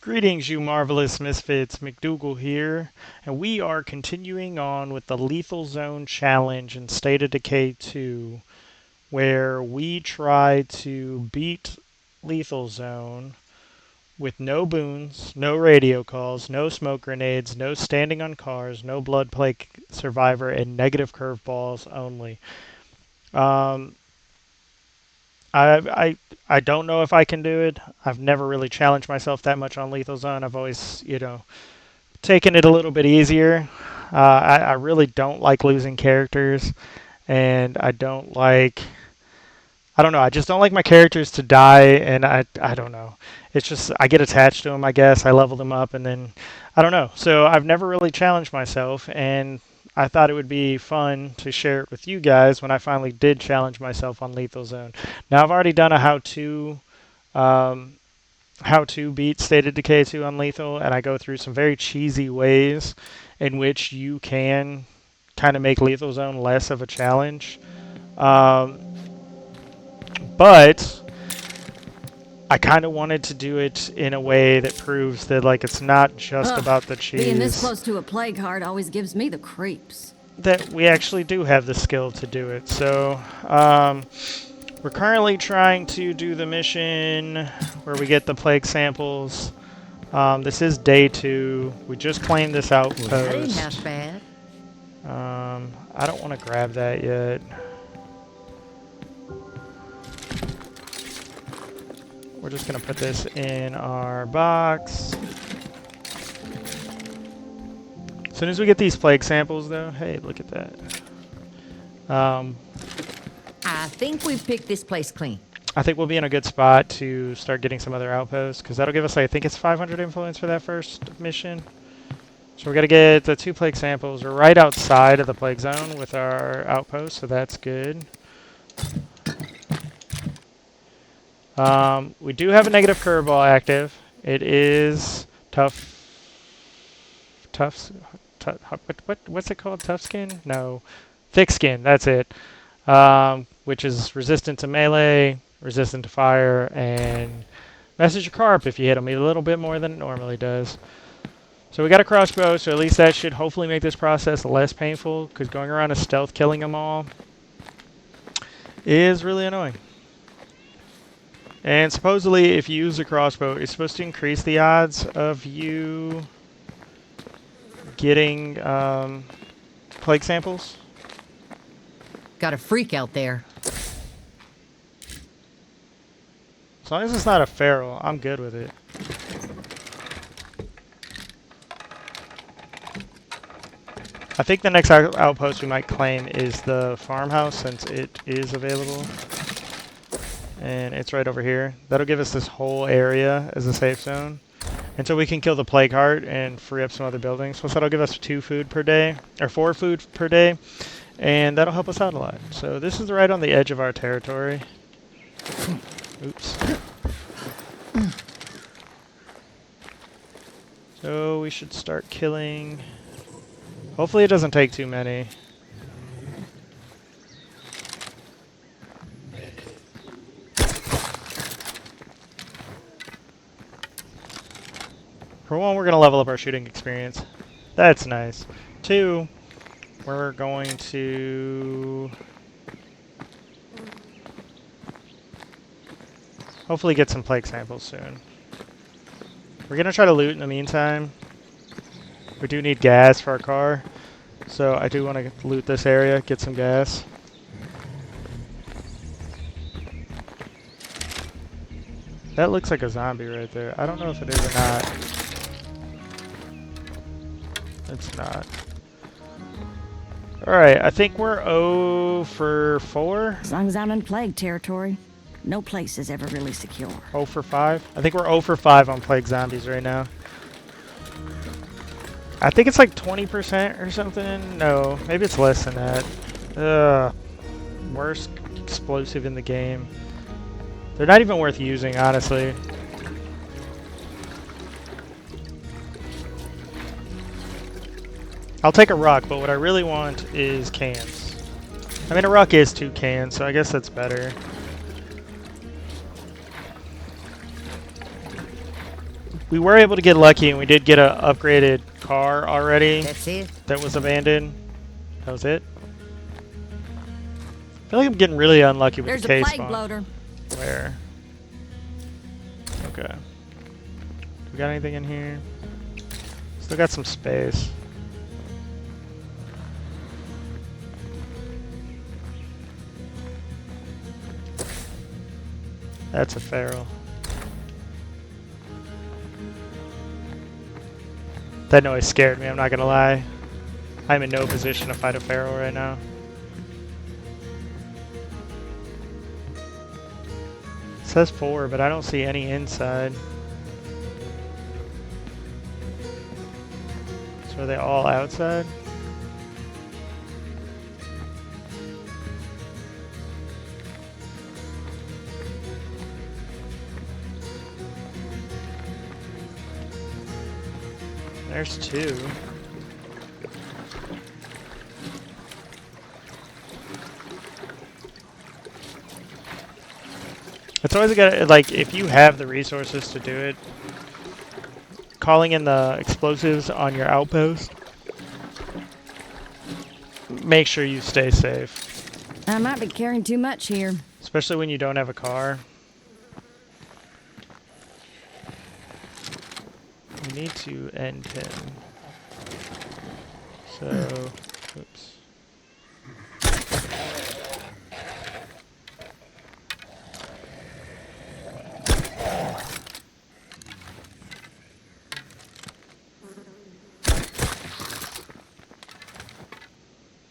Greetings, you marvelous misfits. McDougal here, and we are continuing on with the Lethal Zone Challenge in State of Decay 2, where we try to beat Lethal Zone with no boons, no radio calls, no smoke grenades, no standing on cars, no blood plague survivor, and negative curveballs only. Um, I don't know if I can do it. I've never really challenged myself that much on Lethal Zone. I've always, taken it a little bit easier. I really don't like losing characters, and I don't know, I just don't like my characters to die, and I don't know. It's just, I get attached to them, I guess. I level them up, and then, I don't know. So I've never really challenged myself, and I thought it would be fun to share it with you guys when I finally did challenge myself on Lethal Zone. Now, I've already done a um, how to beat State of Decay 2 on Lethal, and I go through some very cheesy ways in which you can kind of make Lethal Zone less of a challenge. Um, but I kind of wanted to do it in a way that proves that like it's not just Ugh, about the cheese. being this close to a plague heart always gives me the creeps. That we actually do have the skill to do it. So we're currently trying to do the mission where we get the plague samples. This is day 2. We just claimed this outpost. That ain't half bad. I don't want to grab that yet. We're just going to put this in our box. As soon as we get these plague samples, though, hey, look at that. I think we've picked this place clean. I think we'll be in a good spot to start getting some other outposts, because that'll give us, I think it's 500 influence for that first mission. So we're going to get the 2 plague samples. We're right outside of the plague zone with our outpost, so that's good. We do have a negative curveball active. It is what's it called? Tough skin? No. Thick skin, that's it. Which is resistant to melee, resistant to fire, and messes your carp if you hit him a little bit more than it normally does. So we got a crossbow, so at least that should hopefully make this process less painful, because going around a stealth killing them all is really annoying. And supposedly, if you use a crossbow, it's supposed to increase the odds of you getting plague samples. Got a freak out there. As long as it's not a feral, I'm good with it. I think the next outpost we might claim is the farmhouse, since it is available. And it's right over here. That'll give us this whole area as a safe zone until we can kill the plague heart and free up some other buildings. Plus that'll give us 2 food per day, or 4 food per day, and that'll help us out a lot. So this is right on the edge of our territory. Oops. So we should start killing. Hopefully it doesn't take too many. For 1, we're going to level up our shooting experience. That's nice. 2, we're going to hopefully get some plague samples soon. We're going to try to loot in the meantime. We do need gas for our car, so I do want to loot this area, get some gas. That looks like a zombie right there. I don't know if it is or not. It's not. Alright, I think we're 0 for 4. As long as I'm in plague territory, no place is ever really secure. 0 for 5? I think we're 0 for 5 on plague zombies right now. I think it's like 20% or something. No, maybe it's less than that. Ugh. Worst explosive in the game. They're not even worth using, honestly. I'll take a rock, but what I really want is cans. I mean, a rock is 2 cans, so I guess that's better. We were able to get lucky, and we did get a upgraded car already That's it. that was abandoned. That was it. I feel like I'm getting really unlucky with There's the a K plague spawn. bloater. Where? Okay. We got anything in here? Still got some space. That's a feral. That noise scared me, I'm not gonna lie. I'm in no position to fight a feral right now. It says 4, but I don't see any inside. So are they all outside? There's 2. It's always got like if you have the resources to do it, calling in the explosives on your outpost. Make sure you stay safe, I might be carrying too much here. especially when you don't have a car. We need to end him. So, oops.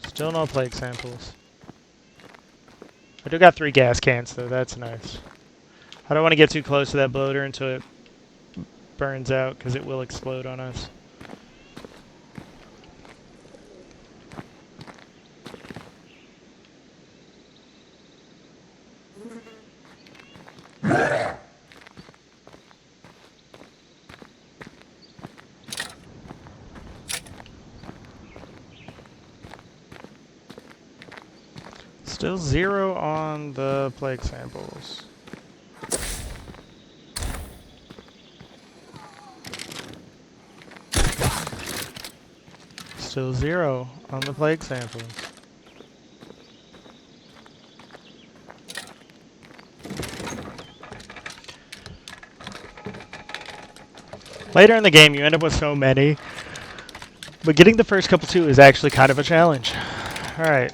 Still no plague samples. I do got 3 gas cans though, that's nice. I don't want to get too close to that bloater until it burns out, because it will explode on us. Still 0 on the plague samples. Still 0 on the plague samples. Later in the game, you end up with so many, but getting the first couple 2 is actually kind of a challenge. Alright.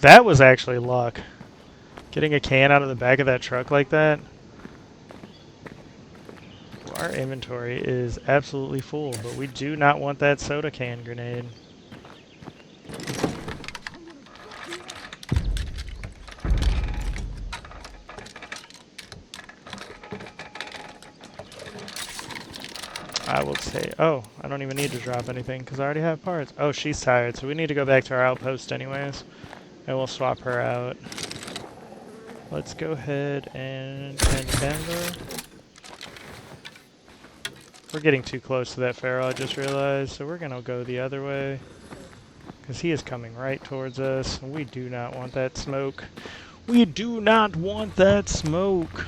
That was actually luck. Getting a can out of the back of that truck like that. Our inventory is absolutely full, but we do not want that soda can grenade. I will say, oh, I don't even need to drop anything because I already have parts. Oh, she's tired, so we need to go back to our outpost anyways. And we'll swap her out. Let's go ahead and Denver. We're getting too close to that feral, I just realized, so we're gonna go the other way. Because he is coming right towards us, and we do not want that smoke. We do not want that smoke!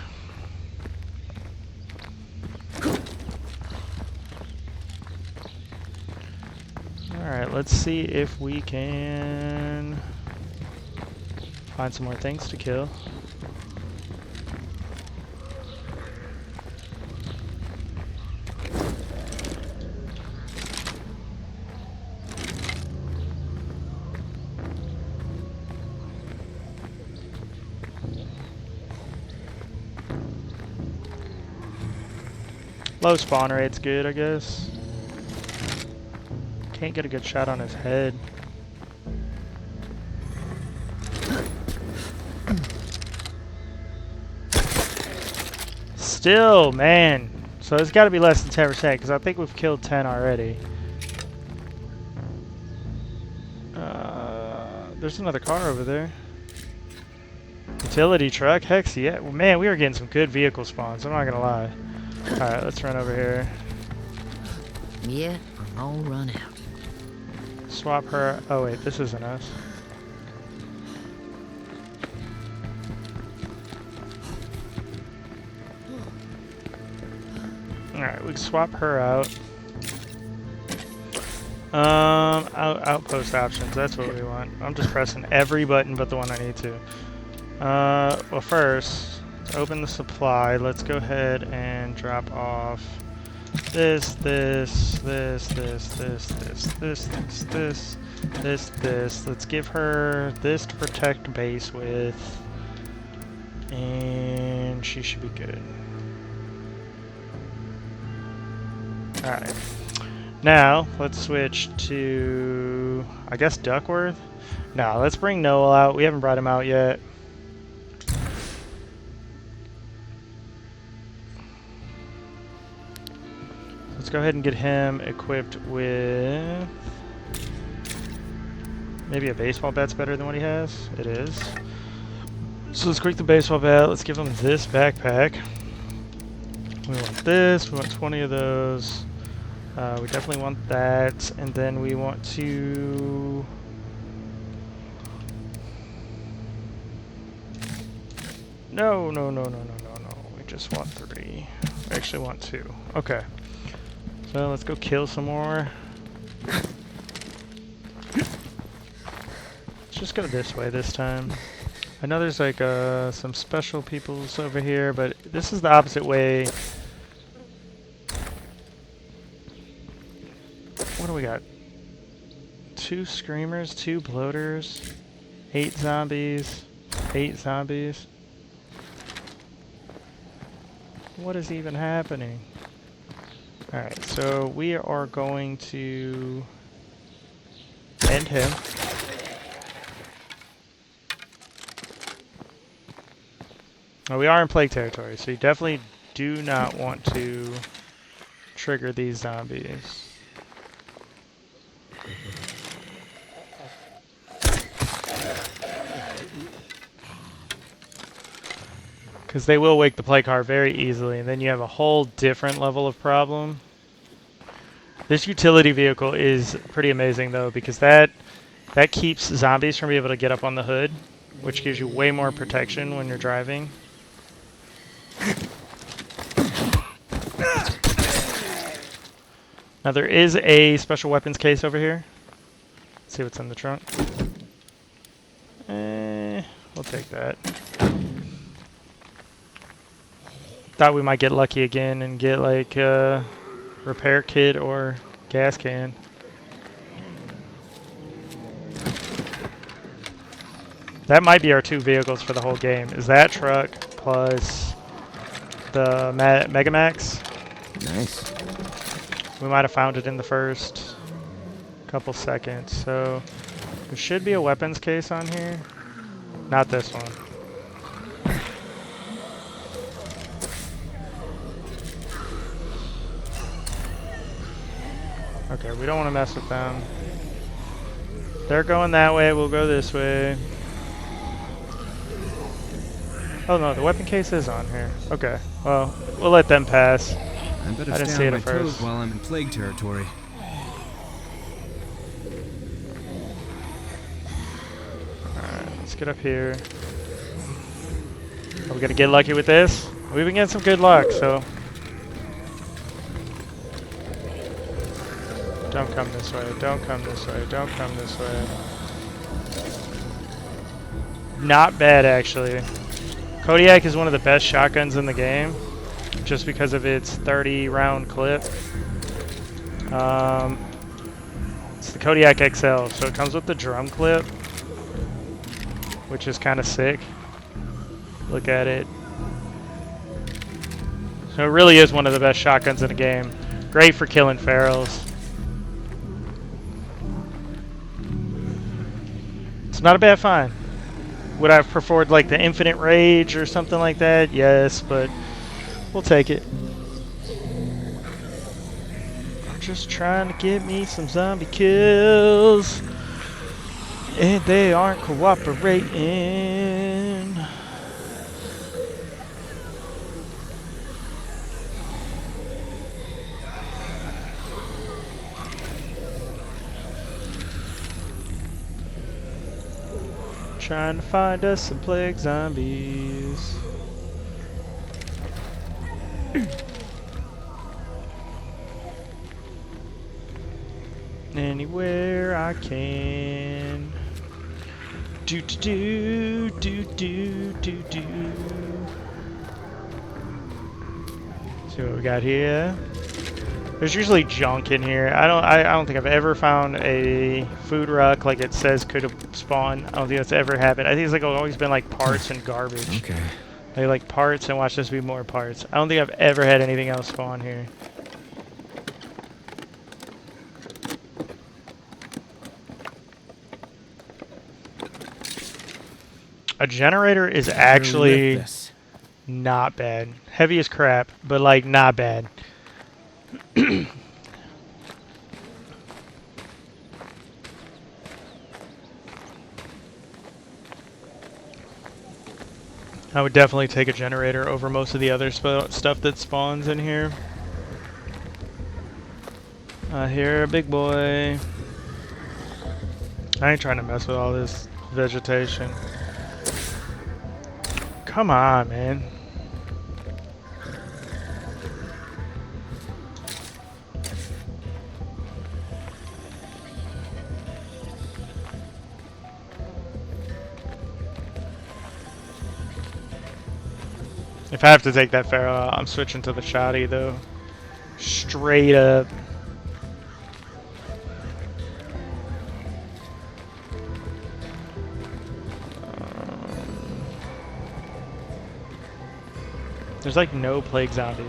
Alright, let's see if we can find some more things to kill. Low spawn rate's good, I guess. Can't get a good shot on his head. Still, man. So it's got to be less than 10% because I think we've killed 10 already. There's another car over there. Utility truck? Heck yeah. Well, man, we are getting some good vehicle spawns. I'm not going to lie. Alright, let's run over here. Yeah, I'm all run out. Swap her. Oh, wait, this isn't us. Alright, we can swap her out. Outpost options, that's what we want. I'm just pressing every button but the one I need to. Well first, to open the supply, let's go ahead and drop off this. Let's give her this to protect base with. And she should be good. Alright. Now, let's switch to, I guess, Duckworth? No, let's bring Noel out. We haven't brought him out yet. Let's go ahead and get him equipped with... Maybe a baseball bat's better than what he has. It is. So let's quick the baseball bat. Let's give him this backpack. We want this. We want 20 of those. We definitely want that, and then we want to... No. We just want 3. We actually want 2. Okay. So let's go kill some more. Let's just go this way this time. I know there's like some special peoples over here, but this is the opposite way. What do we got? 2 screamers, 2 bloaters, 8 zombies, 8 zombies. What is even happening? Alright, so we are going to end him. Now we are in plague territory, so you definitely do not want to trigger these zombies. Because they will wake the plague car very easily, and then you have a whole different level of problem. This utility vehicle is pretty amazing though, because that keeps zombies from being able to get up on the hood, which gives you way more protection when you're driving. Now there is a special weapons case over here. Let's see what's in the trunk. We'll take that. Thought we might get lucky again and get like a repair kit or gas can. That might be our 2 vehicles for the whole game. Is that truck plus the Megamax? Nice. We might have found it in the first couple seconds. So there should be a weapons case on here. Not this one. Okay, we don't want to mess with them. They're going that way, we'll go this way. Oh no, the weapon case is on here. Okay, well, we'll let them pass. I better I didn't stay see on it my at toes first. while I'm in plague territory. Alright, let's get up here. Are we gonna get lucky with this? We've been getting some good luck, so... Don't come this way, don't come this way, don't come this way. Not bad, actually. Kodiak is one of the best shotguns in the game, just because of its 30-round clip. It's the Kodiak XL, so it comes with the drum clip, which is kind of sick. Look at it. So it really is one of the best shotguns in the game. Great for killing ferals. It's not a bad find. Would I have preferred like the Infinite Rage or something like that? Yes, but we'll take it. I'm just trying to get me some zombie kills, and they aren't cooperating. Trying to find us some plague zombies. anywhere I can. Do do do do do do. See what we got here. There's usually junk in here. I don't think I've ever found a food ruck like it says could have spawned. I don't think that's ever happened. I think it's like always been like parts and garbage. Okay. Like parts, and watch this be more parts. I don't think I've ever had anything else spawn here. A generator is actually not bad. Heavy as crap, but like not bad. I would definitely take a generator over most of the other stuff that spawns in here. I hear a big boy. I ain't trying to mess with all this vegetation. Come on, man. If I have to take that Pharaoh out, I'm switching to the shoddy though. Straight up. There's like no plague zombies.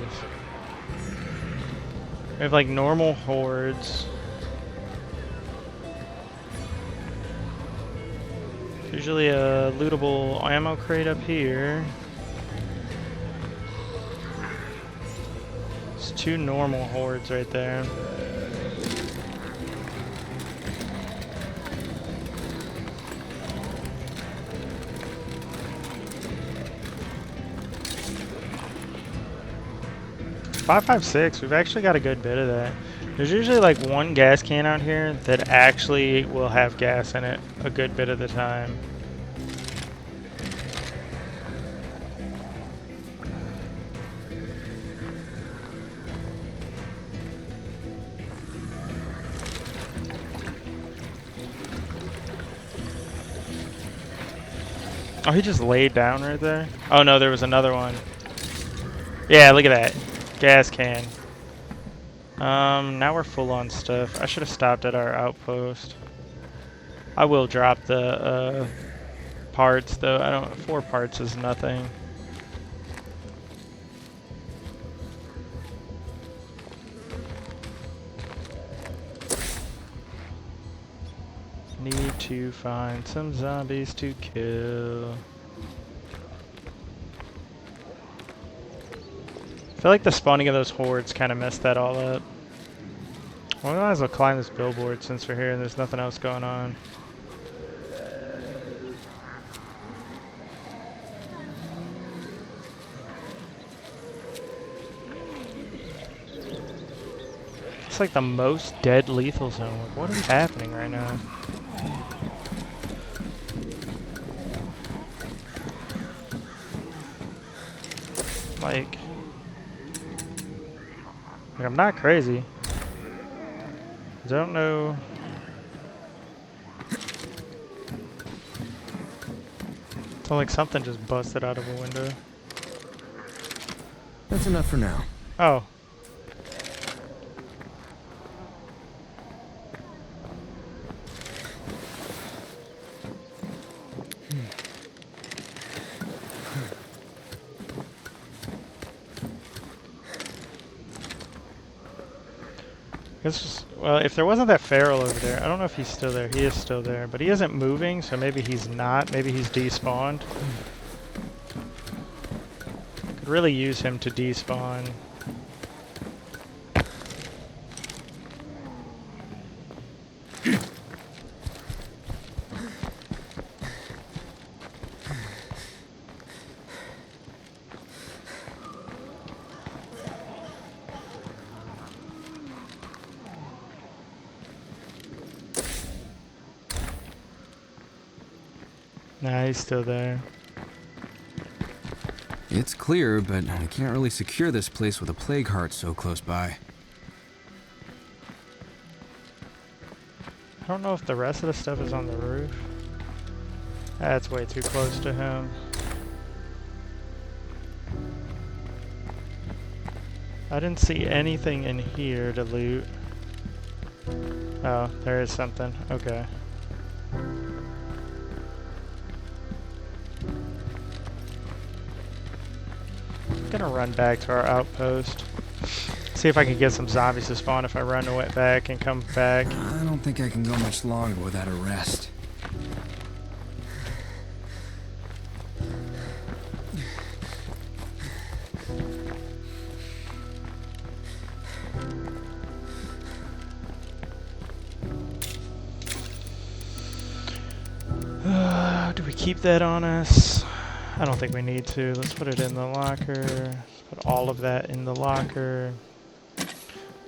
We have like normal hordes. Usually a lootable ammo crate up here. It's 2 normal hordes right there. .556, we've actually got a good bit of that. There's usually like 1 gas can out here that actually will have gas in it a good bit of the time. Oh, he just laid down right there? Oh no, there was another one. Yeah, look at that. Gas can. Now we're full on stuff. I should have stopped at our outpost. I will drop the parts though. 4 parts is nothing. Need to find some zombies to kill. I feel like the spawning of those hordes kind of messed that all up. Well, we might as well climb this billboard since we're here and there's nothing else going on. It's like the most dead lethal zone. Like, what is happening right now? Like I'm not crazy. Don't know. It's like something just busted out of a window. That's enough for now. Oh. Well, if there wasn't that feral over there, I don't know if he's still there. He is still there, but he isn't moving, so maybe he's not. Maybe he's despawned. Could really use him to despawn. Nah, he's still there. It's clear, but I can't really secure this place with a plague heart so close by. don't know if the rest of the stuff is on the roof. That's way too close to him. I didn't see anything in here to loot. Oh, there is something. Okay. I'm gonna run back to our outpost. See if I can get some zombies to spawn if I run away back and come back. I don't think I can go much longer without a rest. Do we keep that on us? I don't think we need to. Let's put it in the locker. Let's put all of that in the locker.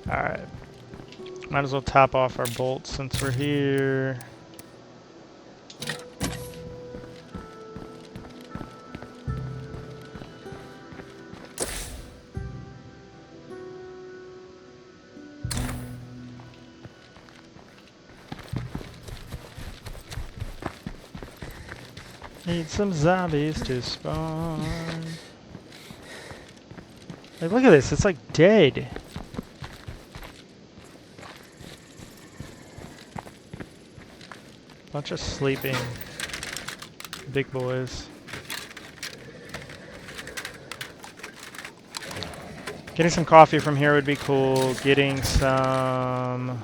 Alright. Might as well top off our bolts since we're here. Need some zombies to spawn. Like, look at this. It's like dead. Bunch of sleeping big boys. Getting some coffee from here would be cool. Getting some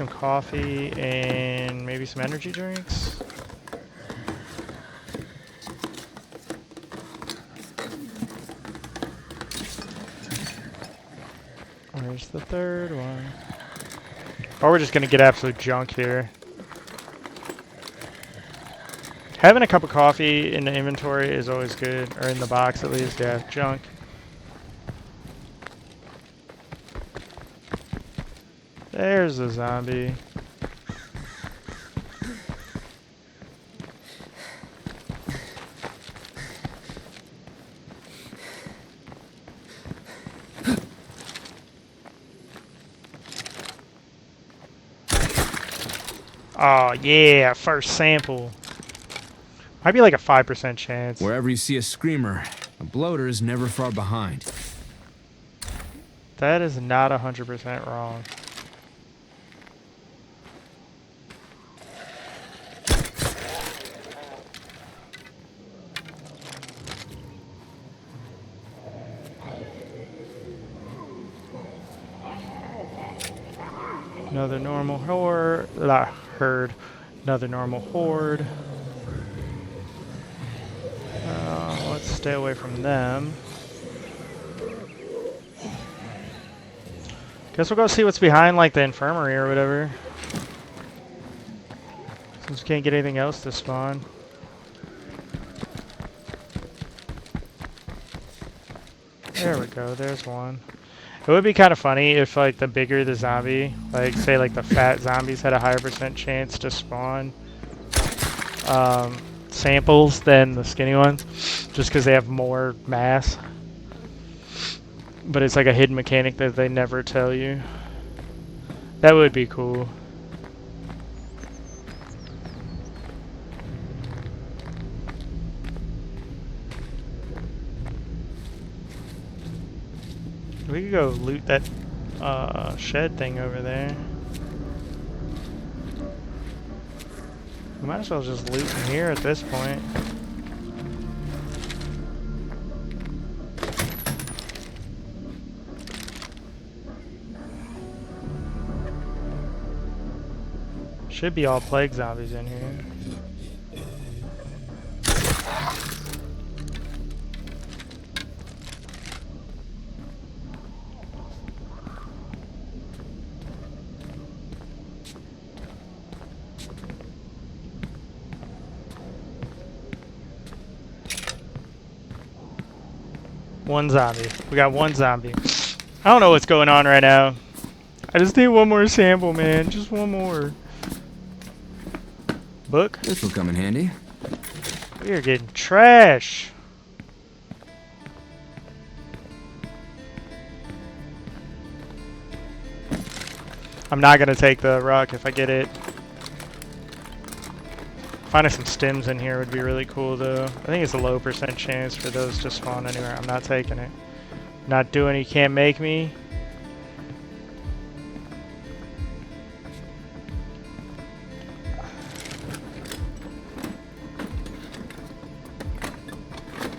coffee and maybe some energy drinks. Where's the third one? Or we're just gonna get absolute junk here. Having a cup of coffee in the inventory is always good, or in the box at least. Yeah, junk. There's a zombie. Oh yeah, first sample. Might be like a 5% chance. Wherever you see a screamer, a bloater is never far behind. That is not 100% wrong. Another normal herd. Another normal horde. Let's stay away from them. Guess we'll go see what's behind, like, the infirmary or whatever. Since we can't get anything else to spawn. There we go, there's one. It would be kind of funny if, like, the bigger the zombie, like, say, like, the fat zombies had a higher % chance to spawn samples than the skinny ones, just because they have more mass. But it's like a hidden mechanic that they never tell you. That would be cool. We could go loot that shed thing over there. We might as well just loot from here at this point. Should be all plague zombies in here. One zombie. We got one zombie. I don't know what's going on right now. I just need one more sample, man. Just one more. Book? This will come in handy. We are getting trash. I'm not gonna take the rock if I get it. Finding some stems in here would be really cool though. I think it's a low percent chance for those to spawn anywhere. I'm not taking it. Not doing it, you can't make me.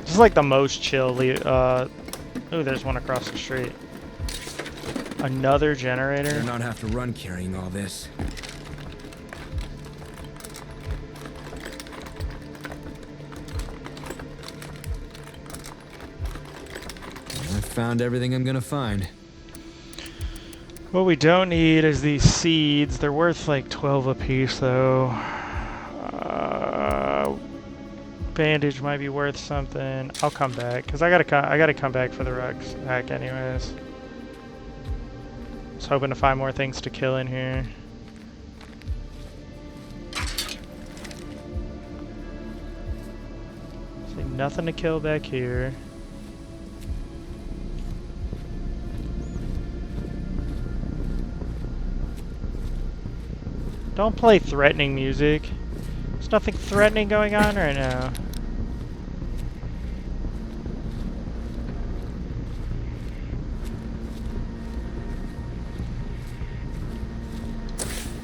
This is like the most chill. Oh, there's one across the street. Another generator. Better not have to run carrying all this. I found everything I'm gonna find. What we don't need is these seeds. They're worth like 12 apiece though. Bandage might be worth something. I'll come back because I gotta come back for the rucksack anyways. I was hoping to find more things to kill in here. See nothing to kill back here. Don't play threatening music. There's nothing threatening going on right now.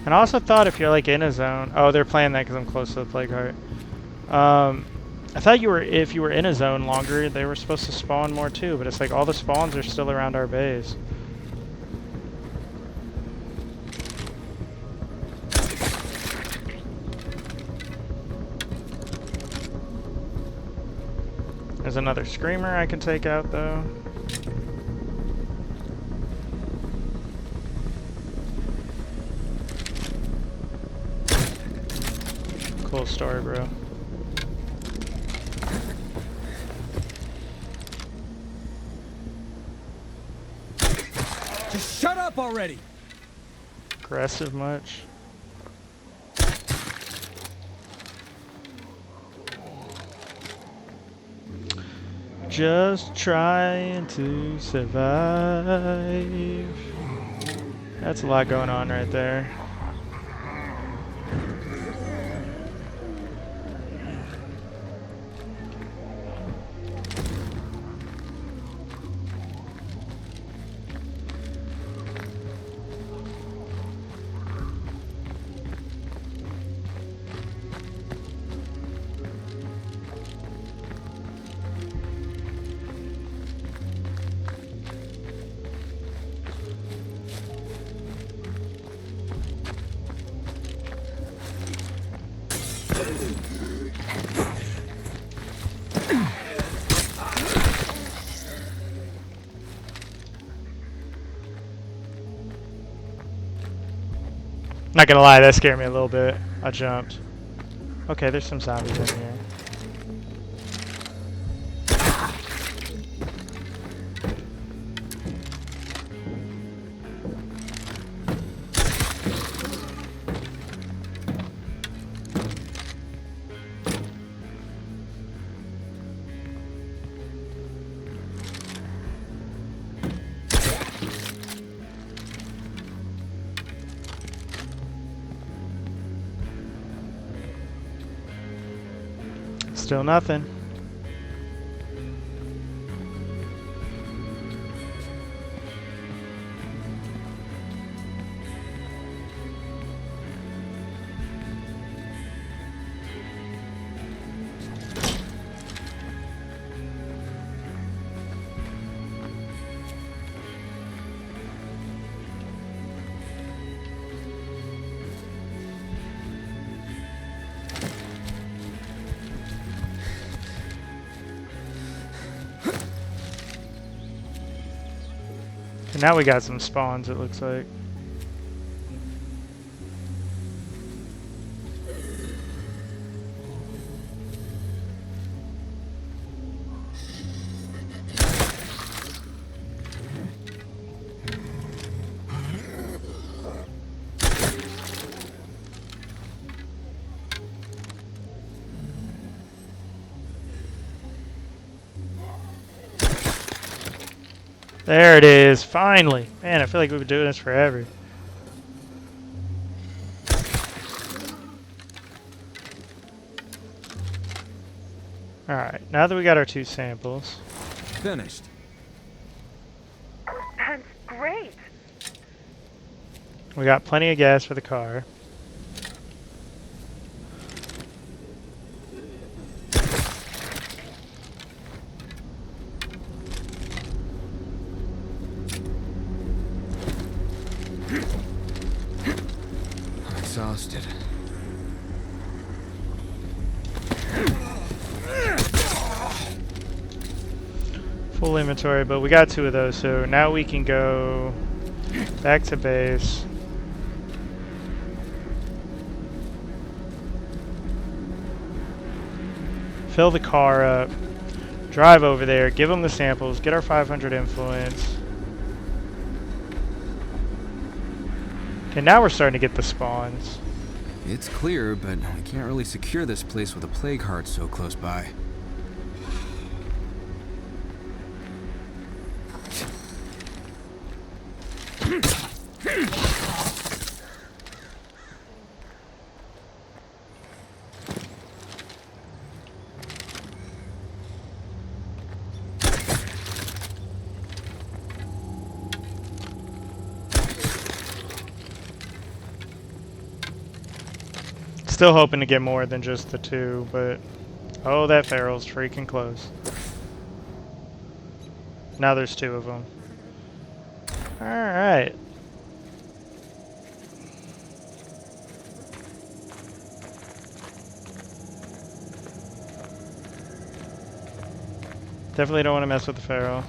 And I also thought if you're like in a zone, oh, they're playing that because I'm close to the plague heart. I thought if you were in a zone longer, they were supposed to spawn more too, but it's like all the spawns are still around our base. There's another screamer I can take out though. Cool story, bro. Just shut up already! Aggressive much? Just trying to survive. That's a lot going on right there. Not gonna lie, that scared me a little bit. I jumped. Okay, there's some zombies in here. Still nothing. And now we got some spawns, it looks like. There it is, finally. Man, I feel like we've been doing this forever. Alright, now that we got our 2 samples. Finished. That's great. We got plenty of gas for the car. I'm exhausted. Full inventory, but we got 2 of those, so now we can go back to base. Fill the car up. Drive over there, give them the samples, get our 500 influence. Okay, now we're starting to get the spawns. It's clear, but I can't really secure this place with a plague heart so close by. Still hoping to get more than just the 2, but oh, that feral's freaking close. Now there's 2 of them. Alright. Definitely don't want to mess with the feral.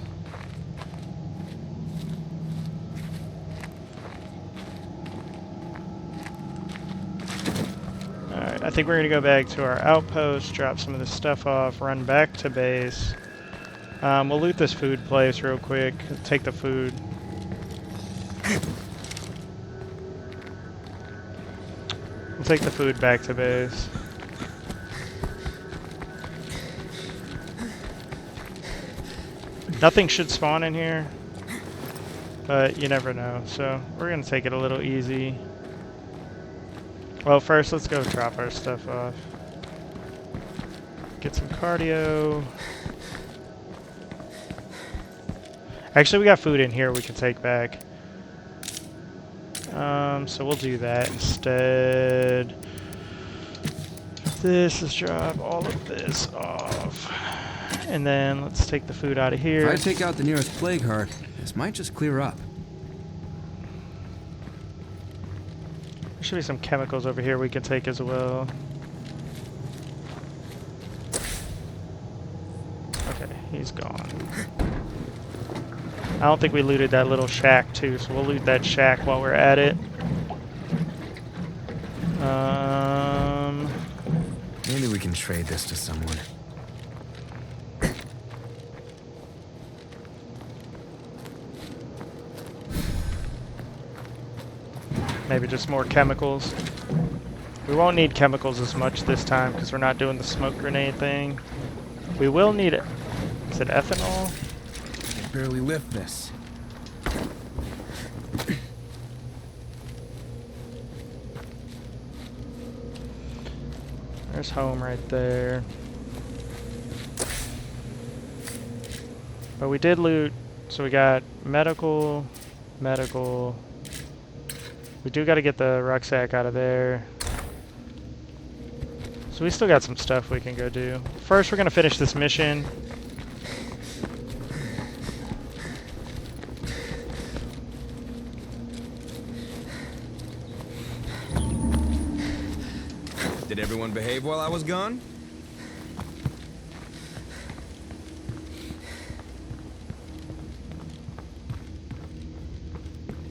Alright, I think we're going to go back to our outpost, drop some of this stuff off, run back to base. We'll loot this food place real quick, take the food. We'll take the food back to base. Nothing should spawn in here, but you never know, so we're going to take it a little easy. Well, first let's go drop our stuff off. Get some cardio. Actually, we got food in here we can take back. So we'll do that instead. This is drop all of this off. And then let's take the food out of here. If I take out the nearest plague heart, this might just clear up. There should be some chemicals over here we can take as well. Okay, he's gone. I don't think we looted that little shack too, so we'll loot that shack while we're at it. Maybe we can trade this to someone. Maybe just more chemicals. We won't need chemicals as much this time because we're not doing the smoke grenade thing. We will need it. Is it ethanol? I can barely lift this. There's home right there. But we did loot, so we got medical. We do got to get the rucksack out of there. So we still got some stuff we can go do. First, we're going to finish this mission. Did everyone behave while I was gone?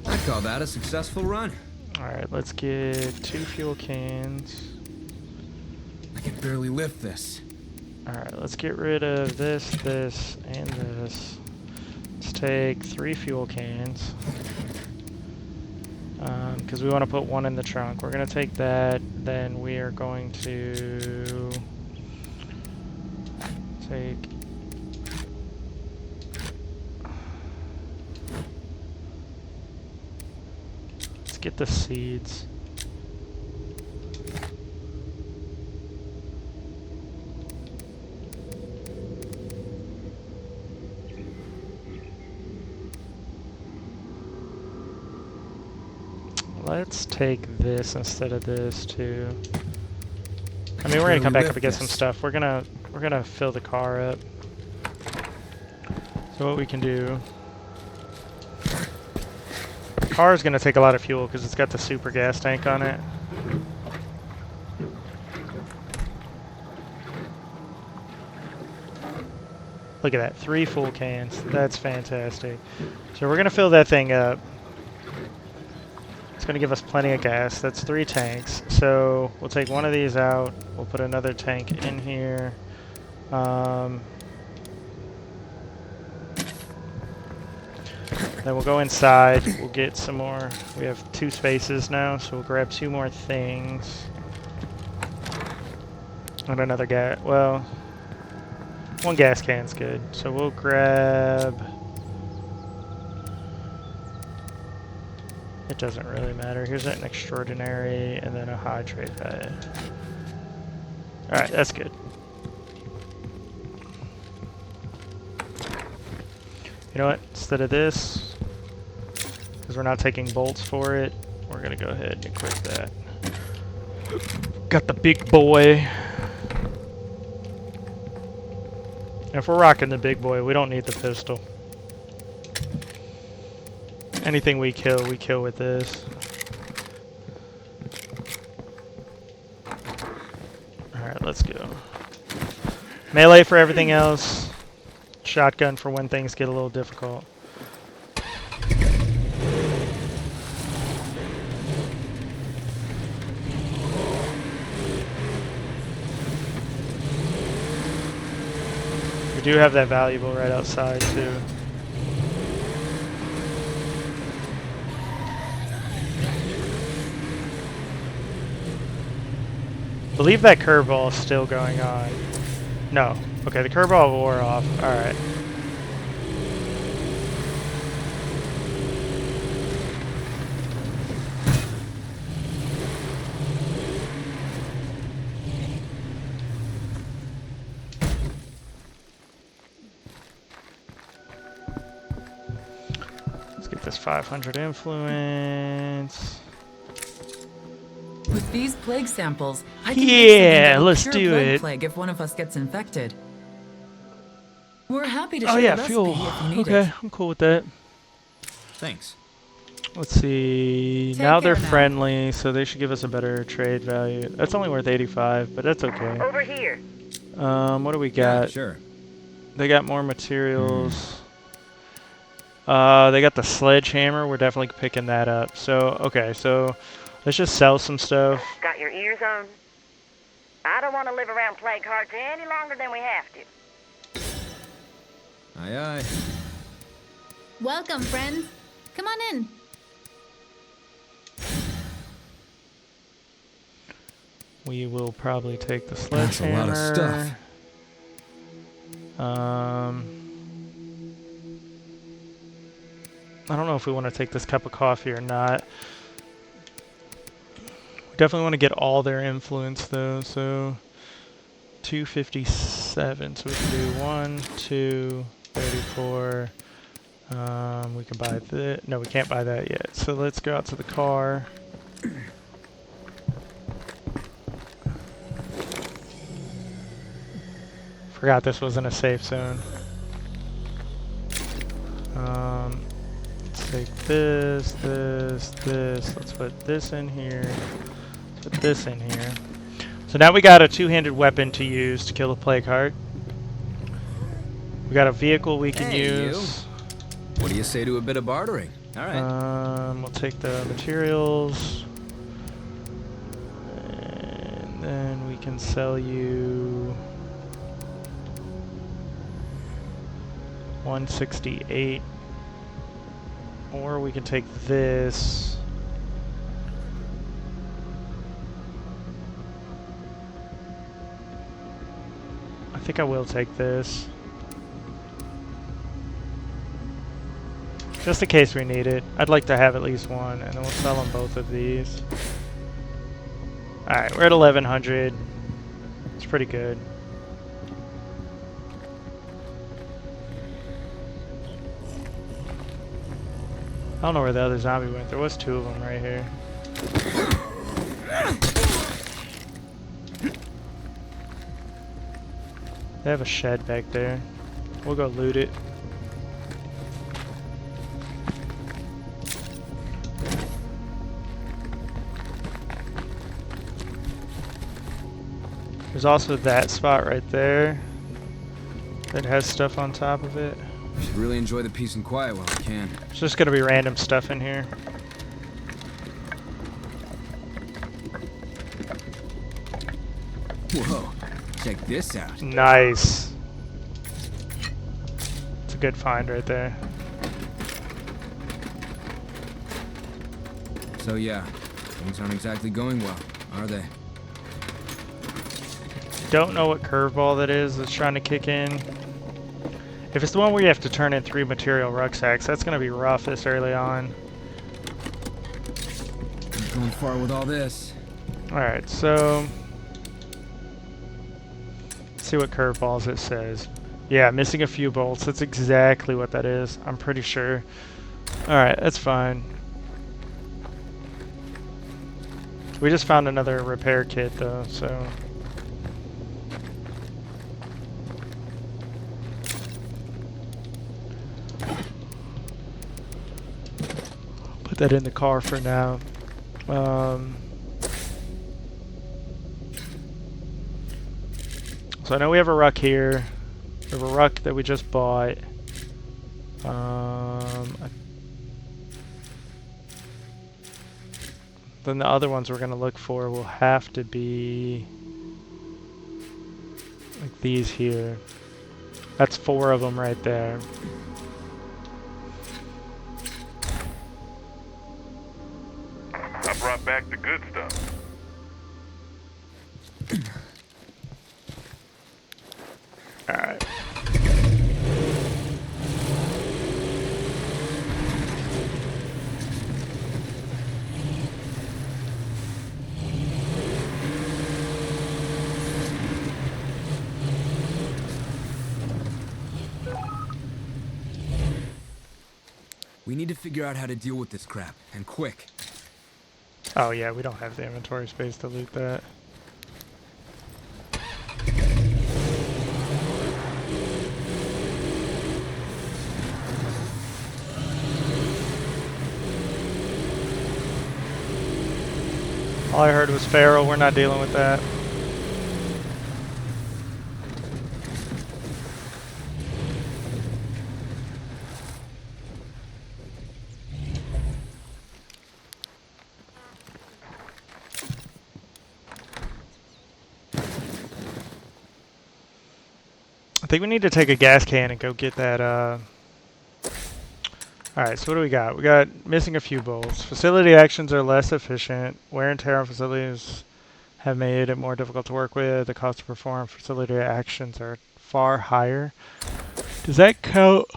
I call that a successful run. Alright, let's get 2 fuel cans. I can barely lift this. Alright, let's get rid of this, this, and this. Let's take 3 fuel cans. Because we want to put 1 in the trunk. We're going to take that, then we are going to take... Let's get the seeds. Let's take this instead of this too. I mean, we're Where gonna do come we back up lift and get some this? stuff. We're gonna fill the car up. So what we can do. The car is gonna take a lot of fuel because it's got the super gas tank on it. Look at that, 3 full cans. That's fantastic. So we're gonna fill that thing up. It's gonna give us plenty of gas. That's 3 tanks. So we'll take one of these out. We'll put another tank in here. Then we'll go inside. We'll get some more. We have 2 spaces now, so we'll grab 2 more things. And another gas. Well, 1 gas can's good. So we'll grab. It doesn't really matter. Here's an extraordinary and then a hydrate pad. Alright, that's good. You know what? Instead of this, because we're not taking bolts for it, we're going to go ahead and equip that. Got the big boy. If we're rocking the big boy, we don't need the pistol. Anything we kill with this. Alright, let's go. Melee for everything else. Shotgun for when things get a little difficult. We do have that valuable right outside too. I believe that curveball is still going on. No. Okay, the curveball wore off. Alright. Let's get this 500 influence. With these plague samples, I can Yeah, make let's something do that'll cure it. blood plague if one of us gets infected. We're happy to Oh share yeah, the recipe fuel. if you need Okay, it. I'm cool with that. Thanks. Let's see. Take Now they're care now. friendly, so they should give us a better trade value. That's only worth 85, but that's okay. Over here. What do we Yeah, got? sure. They got more materials. They got the sledgehammer. We're definitely picking that up. So, okay, so let's just sell some stuff. Got your ears on? I don't want to live around plague hearts any longer than we have to. Aye, aye. Welcome, friends. Come on in. We will probably take the That's a lot of sledgehammer. stuff. I don't know if we want to take this cup of coffee or not. We definitely want to get all their influence though, so 257. So we can do 1, 2, 34. We can buy that. No, we can't buy that yet. So let's go out to the car. Forgot this was in a safe zone. Let's take this, this, this. Let's put this in here. Let's put this in here. So now we got a 2-handed weapon to use to kill the plague heart. We got a vehicle we can Hey, use. What do you say to a bit of bartering? All right. We'll take the materials. And then we can sell you 168. Or we can take this. I think I will take this. Just in case we need it. I'd like to have at least one, and then we'll sell them both of these. Alright, we're at 1100. It's pretty good. I don't know where the other zombie went. There was 2 of them right here. They have a shed back there. We'll go loot it. There's also that spot right there that has stuff on top of it. Should really enjoy the peace and quiet while I can. There's just gonna be random stuff in here. Whoa, check this out. Nice. It's a good find right there. So yeah, things aren't exactly going well, are they? Don't know what curveball that is that's trying to kick in. If it's the one where you have to turn in 3 material rucksacks, that's going to be rough this early on. Not going far with all this. Alright, so... let's see what curveballs it says. Yeah, missing a few bolts. That's exactly what that is. I'm pretty sure. Alright, that's fine. We just found another repair kit though, so... put that in the car for now. So I know we have a ruck here. We have a ruck that we just bought. Then the other ones we're going to look for will have to be like these here. That's 4 of them right there. I brought back the good stuff. Alright. We need to figure out how to deal with this crap, and quick. Oh yeah, we don't have the inventory space to loot that. All I heard was feral, we're not dealing with that. I think we need to take a gas can and go get that, Alright, so what do we got? We got missing a few bolts. Facility actions are less efficient. Wear and tear on facilities have made it more difficult to work with. The cost to perform facility actions are far higher. Does that count?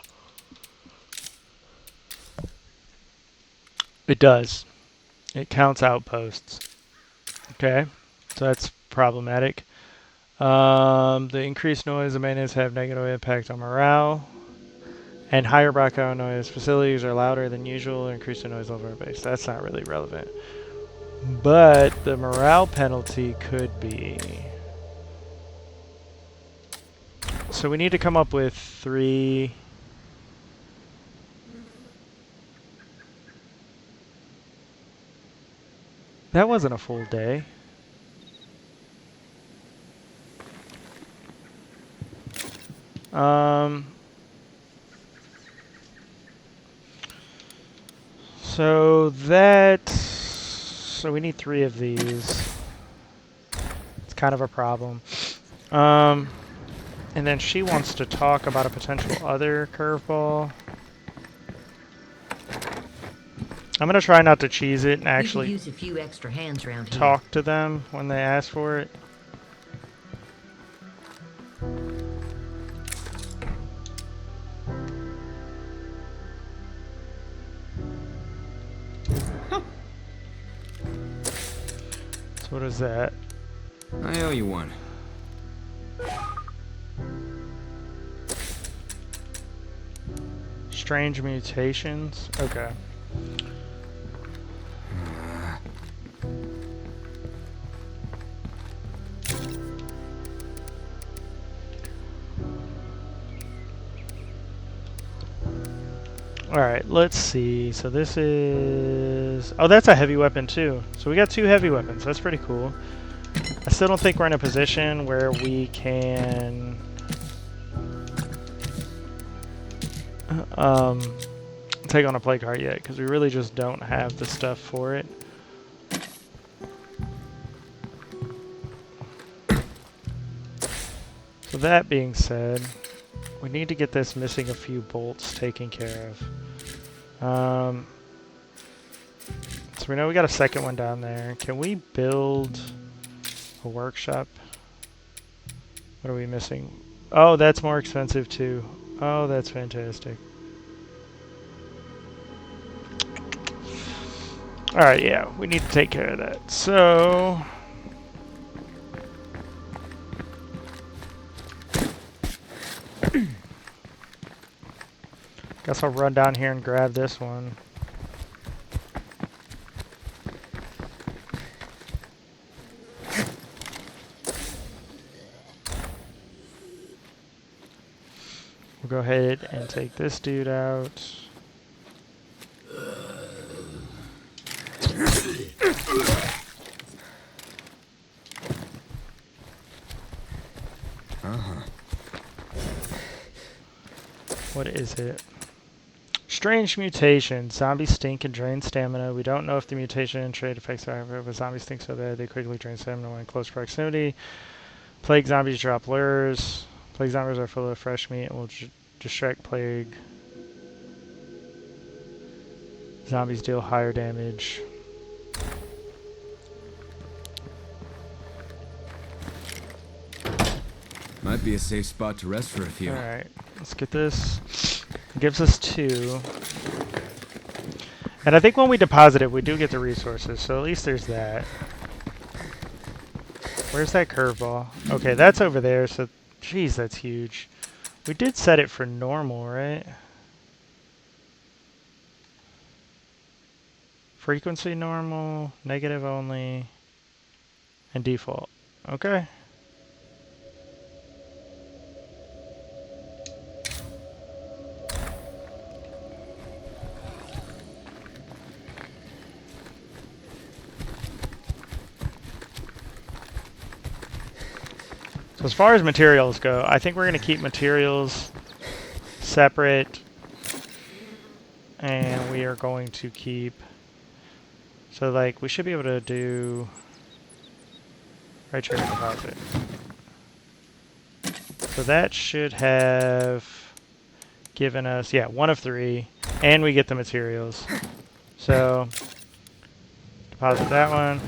It does. It counts outposts. Okay, so that's problematic. The increased noise and maintenance have negative impact on morale. And higher background noise. Facilities are louder than usual. Increase the noise level of base. That's not really relevant. But the morale penalty could be. So we need to come up with 3. That wasn't a full day. So we need 3 of these. It's kind of a problem. And then she wants to talk about a potential other curveball. I'm gonna try not to cheese it and We could actually use a few extra hands around here. talk to them when they ask for it. So what is that? I owe you one. Strange mutations? Okay. Alright, let's see. So this is... Oh, that's a heavy weapon too. So we got 2 heavy weapons. That's pretty cool. I still don't think we're in a position where we can... take on a plague heart yet, because we really just don't have the stuff for it. So that being said, we need to get this missing a few bolts taken care of. So we know we got a second one down there. Can we build a workshop? What are we missing? Oh, that's more expensive too. Oh, that's fantastic. Alright, yeah, we need to take care of that. So... guess I'll run down here and grab this one. We'll go ahead and take this dude out. What is it? Strange mutation. Zombies stink and drain stamina. We don't know if the mutation and trait affects our but zombies stink so bad they quickly drain stamina when in close proximity. Plague zombies drop lures. Plague zombies are full of fresh meat and will distract plague. Zombies deal higher damage. Might be a safe spot to rest for a few. Alright, let's get this. It gives us 2. And I think when we deposit it, we do get the resources, so at least there's that. Where's that curveball? Okay, that's over there, so... Jeez, that's huge. We did set it for normal, right? Frequency normal, negative only, and default. Okay. So as far as materials go, I think we're going to keep materials separate. And we are going to keep... So like, we should be able to do... Right here, deposit. So that should have given us, yeah, 1 of 3. And we get the materials. So, deposit that one.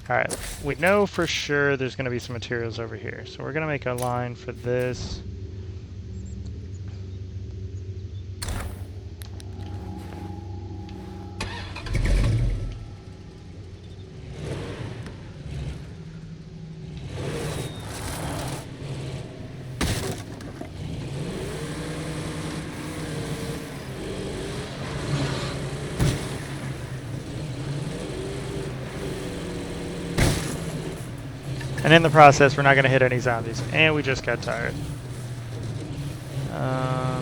Alright, we know for sure there's going to be some materials over here. So we're going to make a line for this. And in the process, we're not going to hit any zombies. And we just got tired. So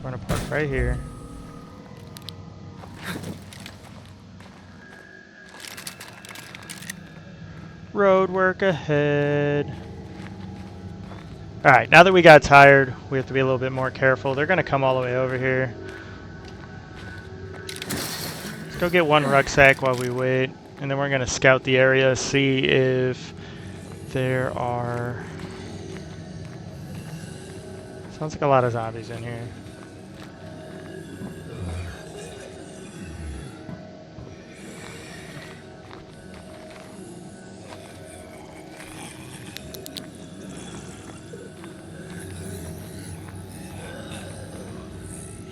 we're going to park right here. Road work ahead. Alright, now that we got tired, we have to be a little bit more careful. They're going to come all the way over here. Let's go get 1 rucksack while we wait. And then we're going to scout the area, see if there are... Sounds like a lot of zombies in here.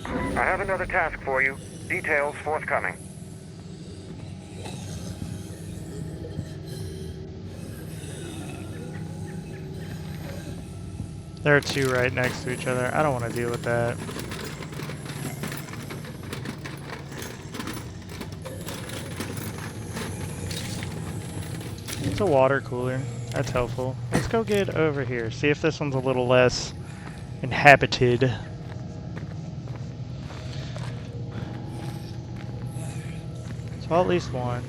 I have another task for you. Details forthcoming. There are 2 right next to each other. I don't want to deal with that. It's a water cooler. That's helpful. Let's go get over here. See if this one's a little less inhabited. So at least one.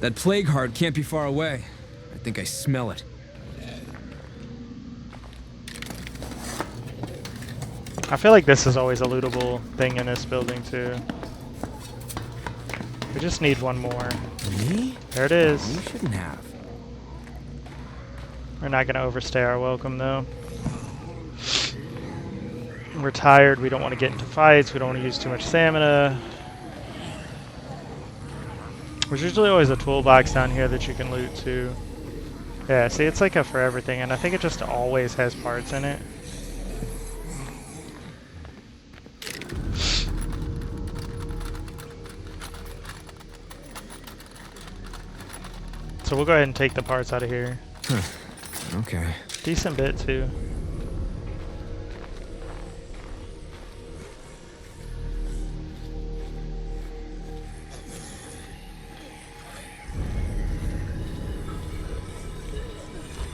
That plague heart can't be far away. I think I smell it. I feel like this is always a lootable thing in this building too. We just need one more. Me? There it is. You shouldn't have. We're not going to overstay our welcome though. We're tired. We don't want to get into fights. We don't want to use too much stamina. There's usually always a toolbox down here that you can loot too. Yeah, see, it's like a for everything, and I think it just always has parts in it. So we'll go ahead and take the parts out of here. Huh. Okay. Decent bit too.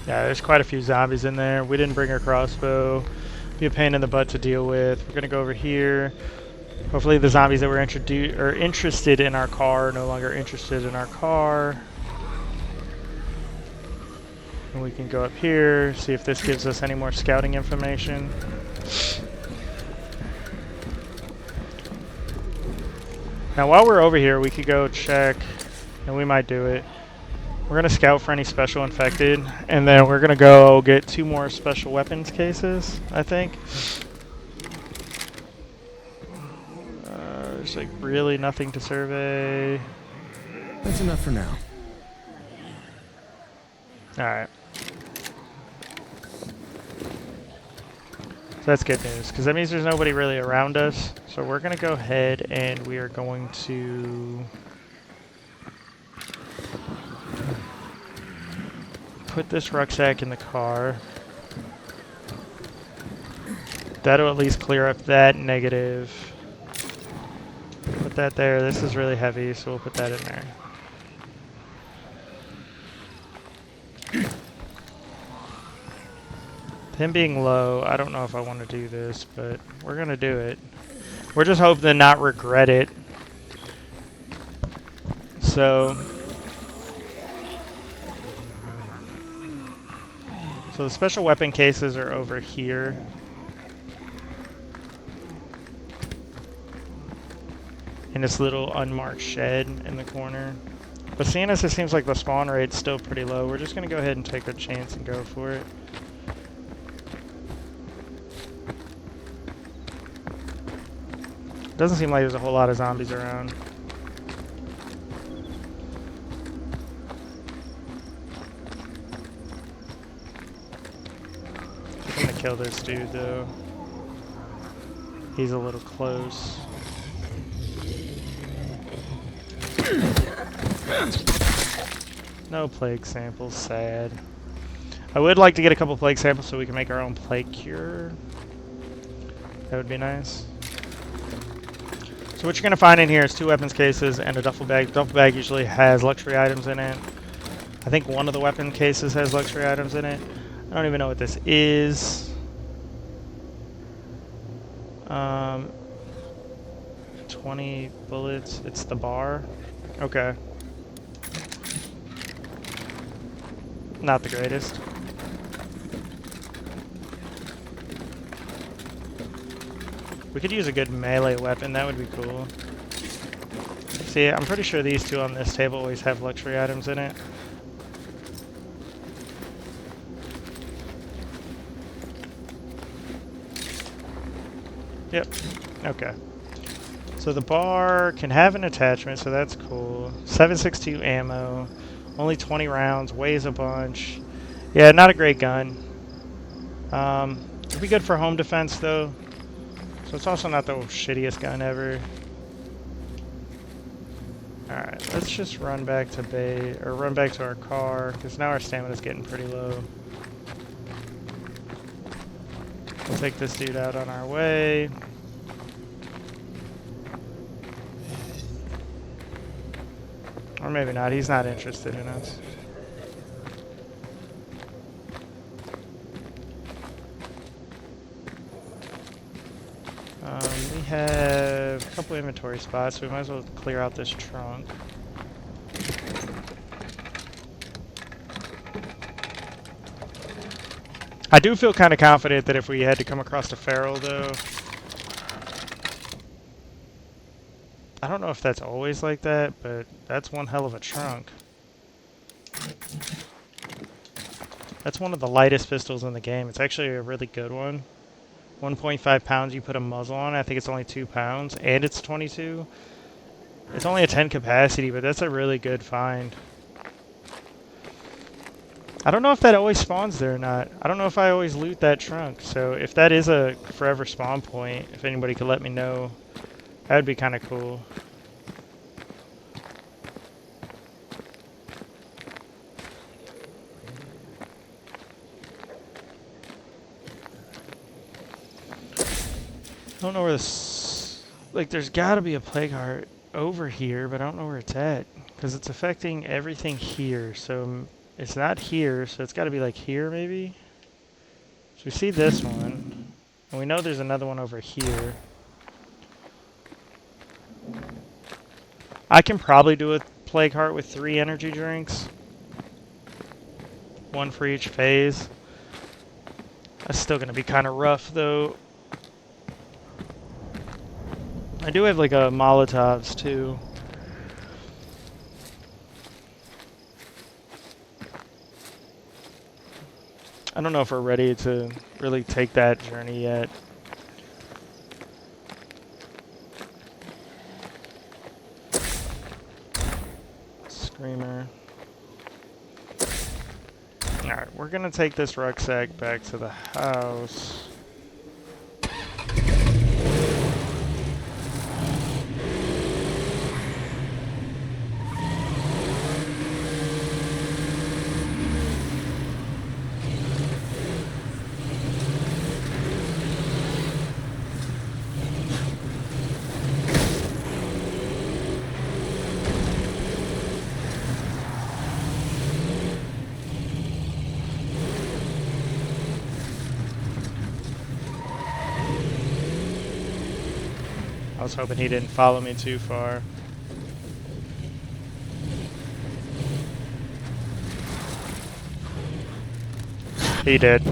Yeah, there's quite a few zombies in there. We didn't bring our crossbow. Be a pain in the butt to deal with. We're gonna go over here. Hopefully the zombies that were interested in our car are no longer interested in our car. And we can go up here, see if this gives us any more scouting information. Now while we're over here, we could go check, and we might do it. We're going to scout for any special infected, and then we're going to go get 2 more special weapons cases, I think. There's like really nothing to survey. That's enough for now. Alright. So that's good news, because that means there's nobody really around us. So we're going to go ahead and we are going to put this rucksack in the car. That'll at least clear up that negative. Put that there. This is really heavy, so we'll put that in there. Him being low, I don't know if I want to do this, but we're going to do it. We're just hoping to not regret it. So the special weapon cases are over here. In this little unmarked shed in the corner. But seeing as it seems like the spawn rate's still pretty low, we're just going to go ahead and take a chance and go for it. Doesn't seem like there's a whole lot of zombies around. I'm gonna kill this dude though. He's a little close. No plague samples, sad. I would like to get a couple plague samples so we can make our own plague cure. That would be nice. So what you're going to find in here is 2 weapons cases and a duffel bag. Duffel bag usually has luxury items in it. I think one of the weapon cases has luxury items in it. I don't even know what this is. 20 bullets. It's the bar. Okay. Not the greatest. We could use a good melee weapon, that would be cool. See, I'm pretty sure these 2 on this table always have luxury items in it. Yep, okay. So the bar can have an attachment, so that's cool. 7.62 ammo, only 20 rounds, weighs a bunch. Yeah, not a great gun. It'd be good for home defense though. So it's also not the shittiest gun ever. Alright, let's just run back to run back to our car, because now our stamina's getting pretty low. We'll take this dude out on our way. Or maybe not. He's not interested in us. We have a couple inventory spots, so we might as well clear out this trunk. I do feel kind of confident that if we had to come across a feral, though... I don't know if that's always like that, but that's one hell of a trunk. That's one of the lightest pistols in the game. It's actually a really good one. 1.5 pounds, you put a muzzle on it. I think it's only 2 pounds, and it's 22. It's only a 10 capacity, but that's a really good find. I don't know if that always spawns there or not. I don't know if I always loot that trunk. So if that is a forever spawn point, if anybody could let me know, that would be kind of cool. I don't know where this... Like, there's got to be a plague heart over here, but I don't know where it's at. Because it's affecting everything here. So it's not here, so it's got to be like here, maybe? So we see this one. And we know there's another one over here. I can probably do a plague heart with 3 energy drinks. 1 for each phase. That's still going to be kind of rough, though. I do have like a Molotovs too. I don't know if we're ready to really take that journey yet. Screamer. Alright, we're gonna take this rucksack back to the house. I was hoping he didn't follow me too far. He did.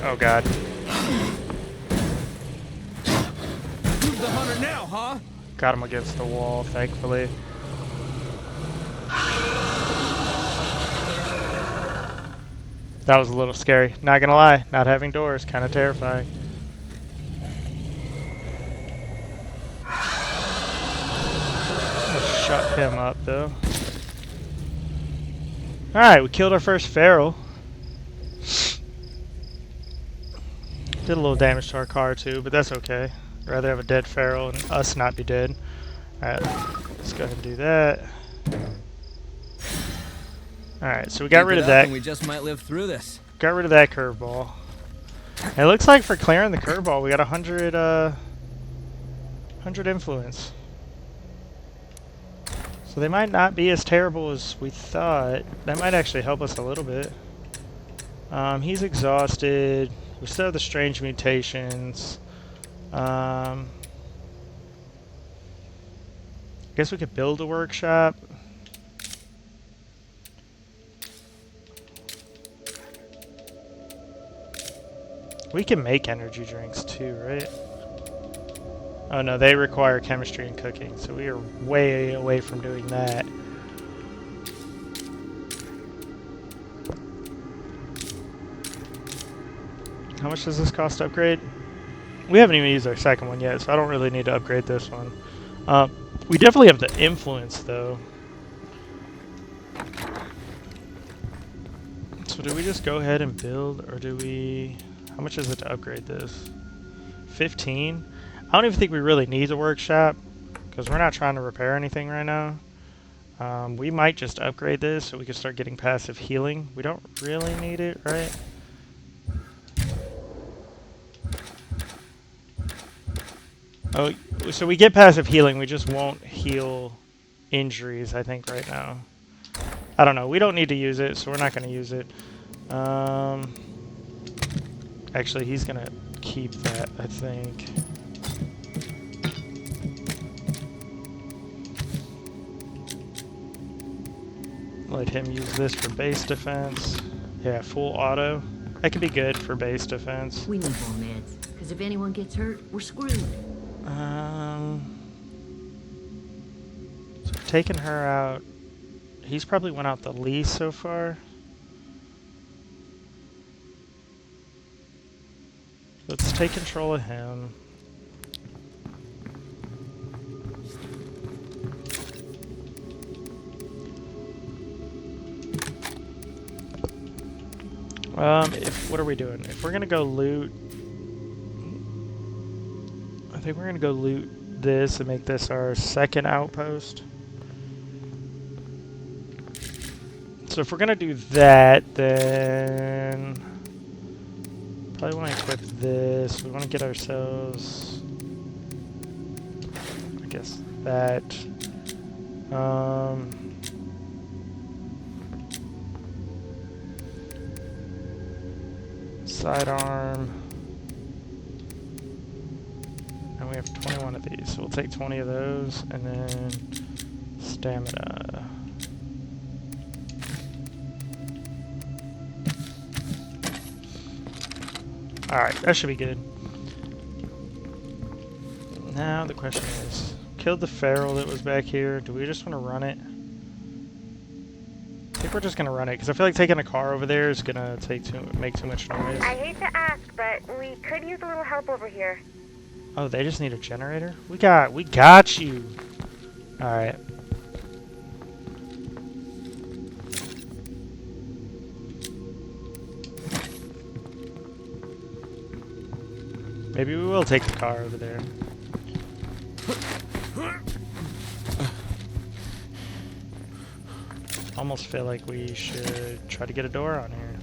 Oh god. Who's the hunter now, huh? Got him against the wall, thankfully. That was a little scary. Not gonna lie, not having doors, kind of terrifying. Let's shut him up, though. Alright, we killed our first feral. Did a little damage to our car, too, but that's okay. I'd rather have a dead feral and us not be dead. Alright, let's go ahead and do that. Alright, so we got rid of that. We just might live through this. Got rid of that curveball. And it looks like for clearing the curveball, we got 100 influence. So they might not be as terrible as we thought. That might actually help us a little bit. He's exhausted. We still have the strange mutations. I guess we could build a workshop. We can make energy drinks too, right? Oh no, they require chemistry and cooking, so we are way away from doing that. How much does this cost to upgrade? We haven't even used our second one yet, so I don't really need to upgrade this one. We definitely have the influence though. So do we just go ahead and build, or do we... How much is it to upgrade this? 15? I don't even think we really need a workshop, because we're not trying to repair anything right now. We might just upgrade this so we can start getting passive healing. We don't really need it, right? Oh, so we get passive healing. We just won't heal injuries, I think, right now. I don't know. We don't need to use it, so we're not going to use it. Actually, he's going to keep that, I think. Let him use this for base defense. Yeah, full auto. That could be good for base defense. We need more meds, because if anyone gets hurt, we're screwed. So we're taking her out. He's probably went out the least so far. Let's take control of him. What are we doing? If we're gonna go loot, I think we're gonna go loot this and make this our second outpost. So if we're gonna do that, then probably want to equip this. We want to get ourselves, I guess, that. Sidearm. And we have 21 of these, so we'll take 20 of those, and then stamina. Alright, that should be good. Now the question is, killed the feral that was back here. Do we just want to run it? I think we're just going to run it, because I feel like taking a car over there is going to make too much noise. I hate to ask, but we could use a little help over here. Oh, they just need a generator? We got you! Alright. Maybe we will take the car over there. Almost feel like we should try to get a door on here.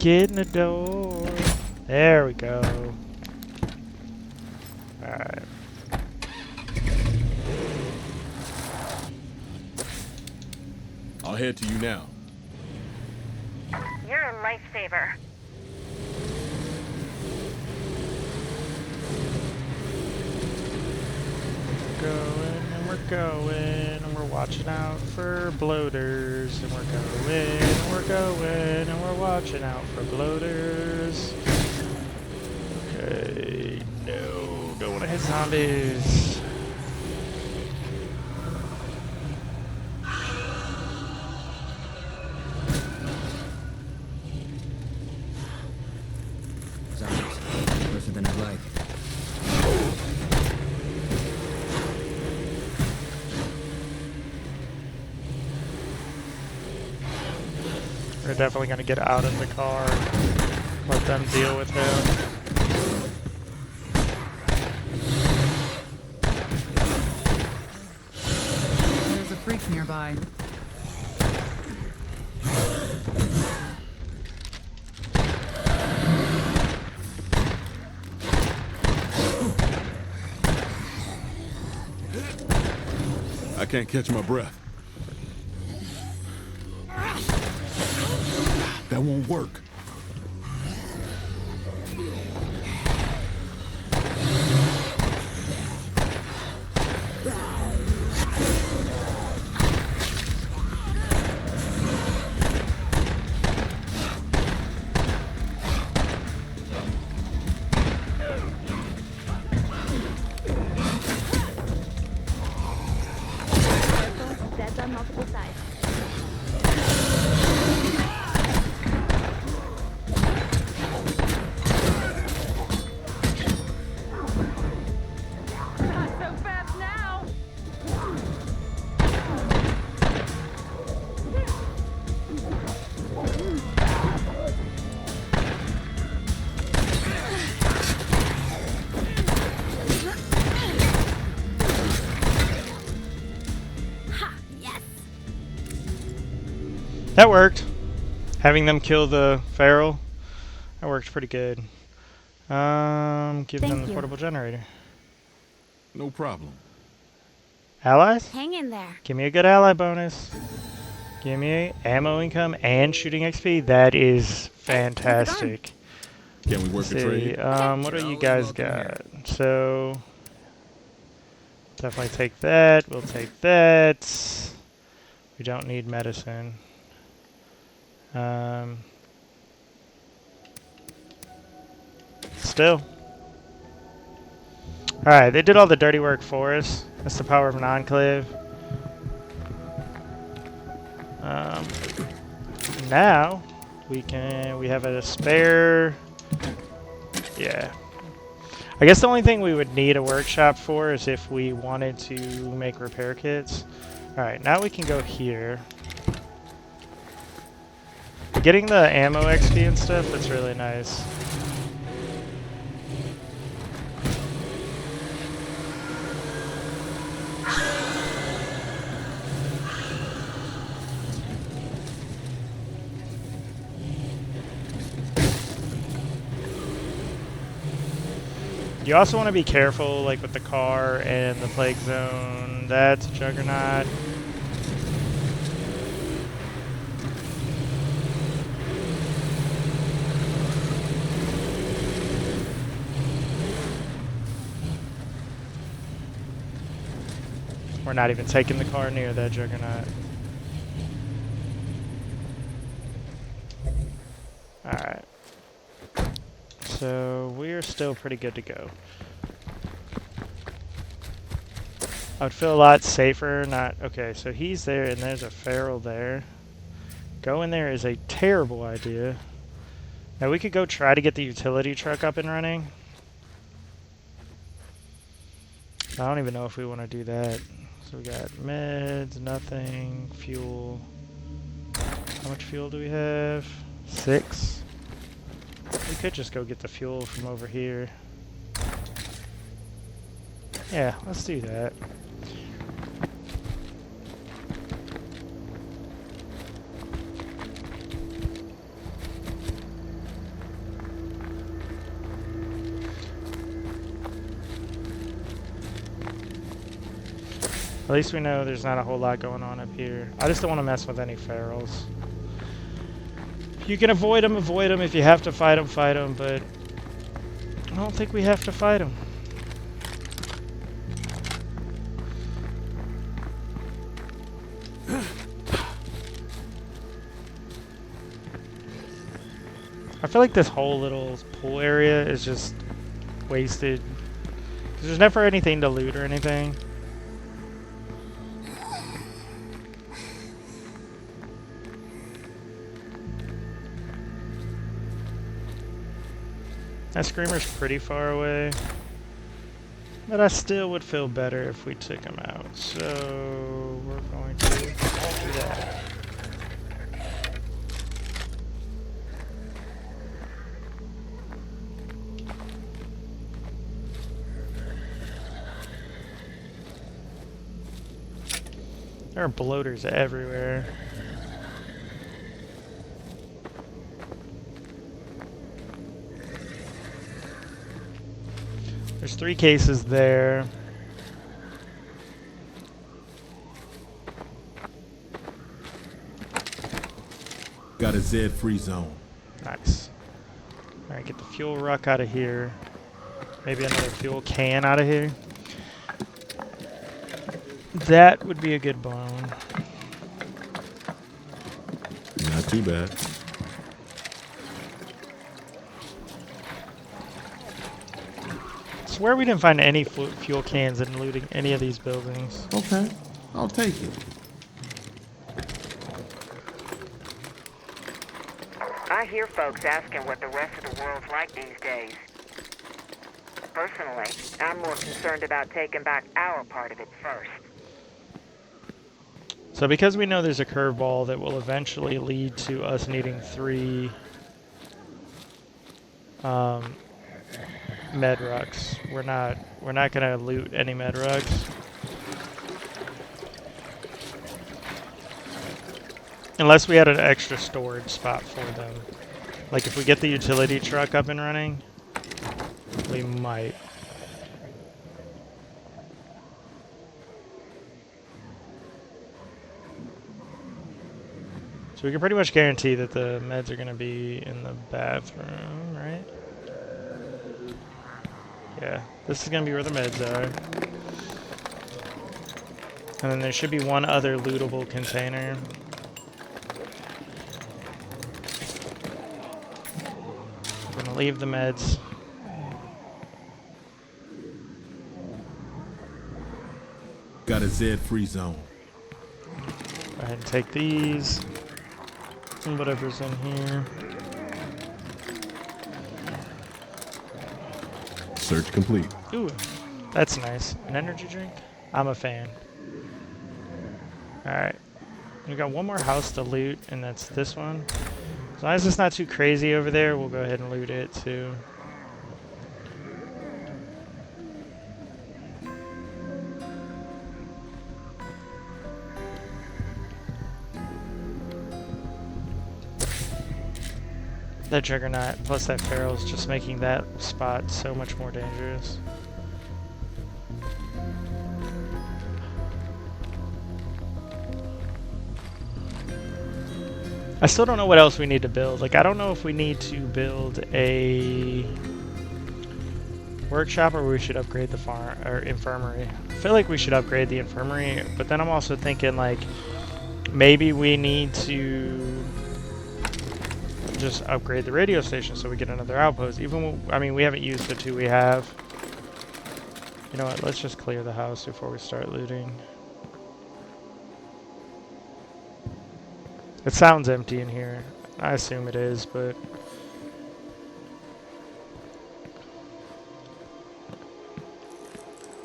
Get in the door. There we go. Alright. I'll head to you now. You're a lifesaver. And we're watching out for bloaters, and we're going, and we're watching out for bloaters. Okay, no, don't want to hit zombies. Zombies. Closer than I'd like. We're definitely going to get out of the car. Let them deal with him. There's a freak nearby. I can't catch my breath. That won't work. That worked. Having them kill the feral, that worked pretty good. Give them Thank the you. portable generator. No problem. Allies? Hang in there. Give me a good ally bonus. Give me ammo income and shooting XP. That is fantastic. Can we work Let's a see. trade? What do You're you always guys welcome got? here. So definitely take that. We'll take that. We don't need medicine. Still. Alright, they did all the dirty work for us. That's the power of an enclave. Now we have a spare. Yeah. I guess the only thing we would need a workshop for is if we wanted to make repair kits. Alright, now we can go here. Getting the ammo XP and stuff, that's really nice. You also want to be careful, like with the car and the plague zone. That's a juggernaut. We're not even taking the car near that juggernaut. Alright. So we're still pretty good to go. I would feel a lot safer not... Okay, so he's there and there's a feral there. Going there is a terrible idea. Now we could go try to get the utility truck up and running. I don't even know if we want to do that. So we got meds, nothing, fuel. How much fuel do we have? 6. We could just go get the fuel from over here. Yeah, let's do that. At least we know there's not a whole lot going on up here. I just don't want to mess with any ferals. If you can avoid them, avoid them. If you have to fight them, but I don't think we have to fight them. I feel like this whole little pool area is just wasted. 'Cause there's never anything to loot or anything. That screamer's pretty far away, but I still would feel better if we took him out. So we're going to do that. There are bloaters everywhere. There's 3 cases there. Got a Z free zone. Nice. Alright, get the fuel ruck out of here. Maybe another fuel can out of here. That would be a good bone. Not too bad. Swear we didn't find any fuel cans in looting any of these buildings. Okay, I'll take it. I hear folks asking what the rest of the world's like these days. Personally, I'm more concerned about taking back our part of it first. So because we know there's a curveball that will eventually lead to us needing 3 med rucks, we're not gonna loot any med rucks. Unless we had an extra storage spot for them. Like if we get the utility truck up and running, we might. So we can pretty much guarantee that the meds are going to be in the bathroom, right? Yeah, this is going to be where the meds are. And then there should be one other lootable container. I'm going to leave the meds. Got a Z-free zone. Go ahead and take these. And whatever's in here. Search complete. Ooh, that's nice. An energy drink? I'm a fan. Alright. We got one more house to loot, and that's this one. As long as it's not too crazy over there, we'll go ahead and loot it too. That Juggernaut plus that Feral's just making that spot so much more dangerous. I still don't know what else we need to build. Like, I don't know if we need to build a workshop or we should upgrade the farm or infirmary. I feel like we should upgrade the infirmary, but then I'm also thinking like maybe we need to just upgrade the radio station so we get another outpost. I mean, we haven't used the two we have. You know what? Let's just clear the house before we start looting. It sounds empty in here. I assume it is, but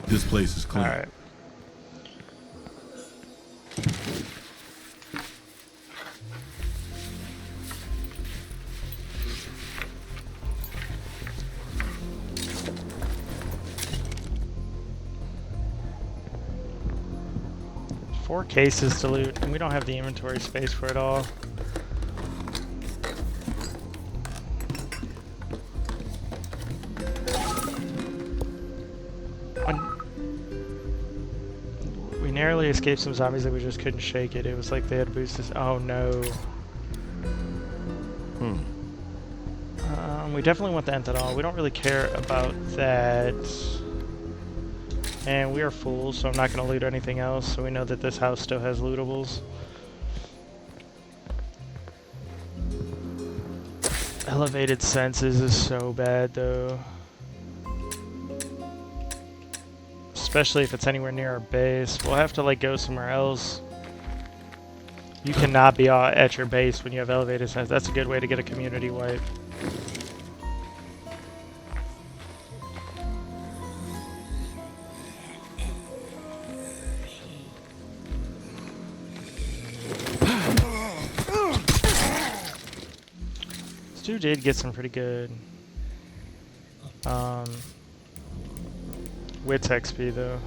This place is clean. all right. Four cases to loot, and we don't have the inventory space for it all. We narrowly escaped some zombies that we just couldn't shake it. It was like they had boosted. Oh no. We definitely want the ethanol. We don't really care about that. And we are full, so I'm not going to loot anything else. So we know that this house still has lootables. Elevated senses is so bad, though. Especially if it's anywhere near our base. We'll have to, like, go somewhere else. You cannot be at your base when you have elevated sense. That's a good way to get a community wipe. Stu did get some pretty good wits XP though.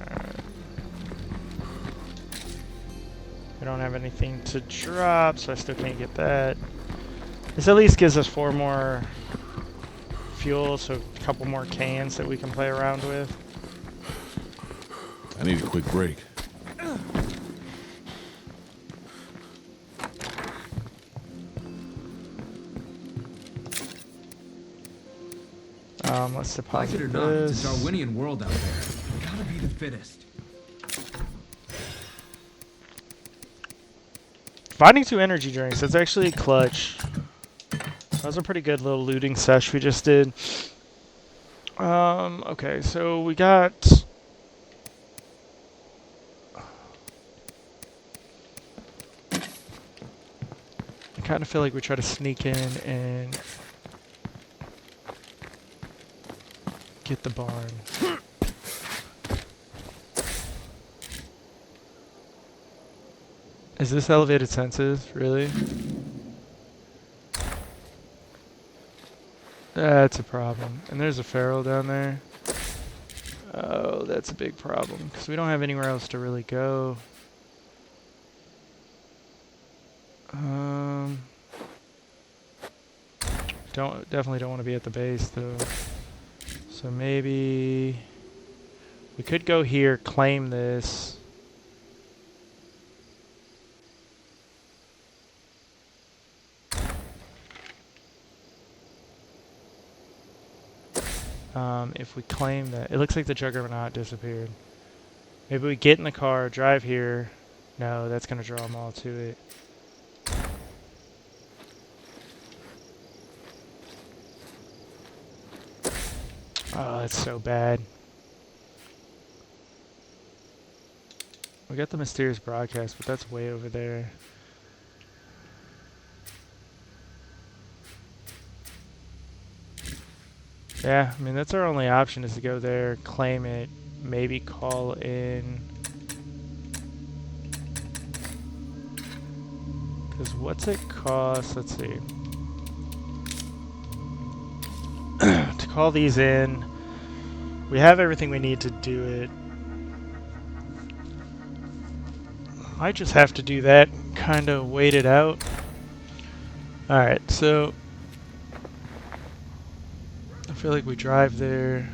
Alright. We don't have anything to drop, so I still can't get that. This at least gives us 4 more fuel, so a couple more cans that we can play around with. I need a quick break. Let's Like it deposit or not, it's a this. Darwinian world out there. Gotta be the fittest. Finding 2 energy drinks, that's actually clutch. That was a pretty good little looting sesh we just did. Okay, so we got... I kind of feel like we try to sneak in and get the barn. Is this elevated senses? Really? That's a problem. And there's a feral down there. Oh, that's a big problem because we don't have anywhere else to really go. Definitely don't want to be at the base though. So maybe we could go here, claim this. If we claim that, it looks like the Juggernaut disappeared. Maybe we get in the car, drive here. No, that's gonna draw them all to it. Oh, that's so bad. We got the mysterious broadcast, but that's way over there. Yeah, I mean, that's our only option is to go there, claim it, maybe call in. Because what's it cost? Let's see. To call these in, we have everything we need to do it. Might just have to do that, kind of wait it out. Alright, so I feel like we drive there.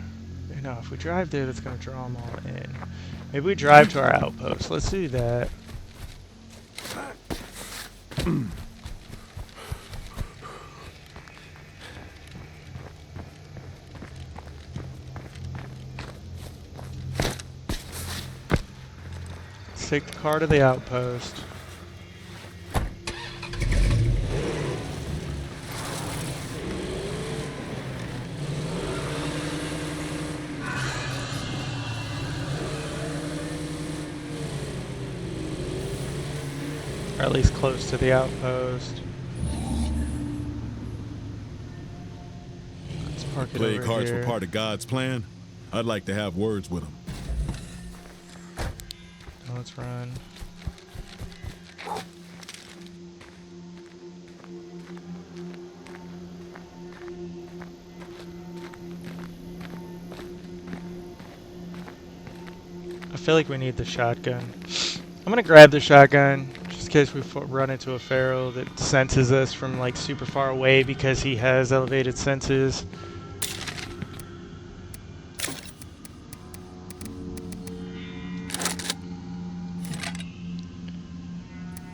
No, if we drive there, that's going to draw them all in. Maybe we drive to our outpost. Let's do that. Let's take the car to the outpost. Or at least close to the outpost. Let's park it Plague over hearts here. were part of God's plan. I'd like to have words with him. Now let's run. I feel like we need the shotgun. I'm gonna grab the shotgun just in case we run into a feral that senses us from like super far away because he has elevated senses.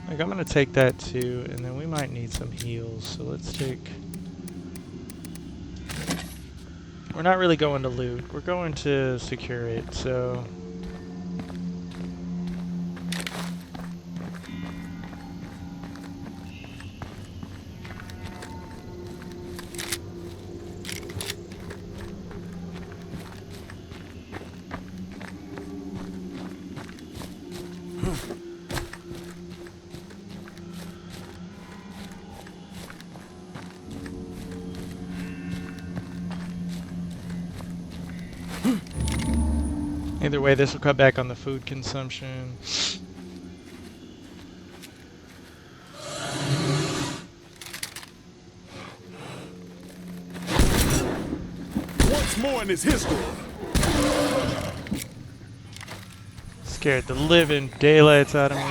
Like I'm gonna take that too, and then we might need some heals. So let's take. We're not really going to loot. We're going to secure it. So. Either way, this will cut back on the food consumption. Once more in his history. Scared the living daylights out of me.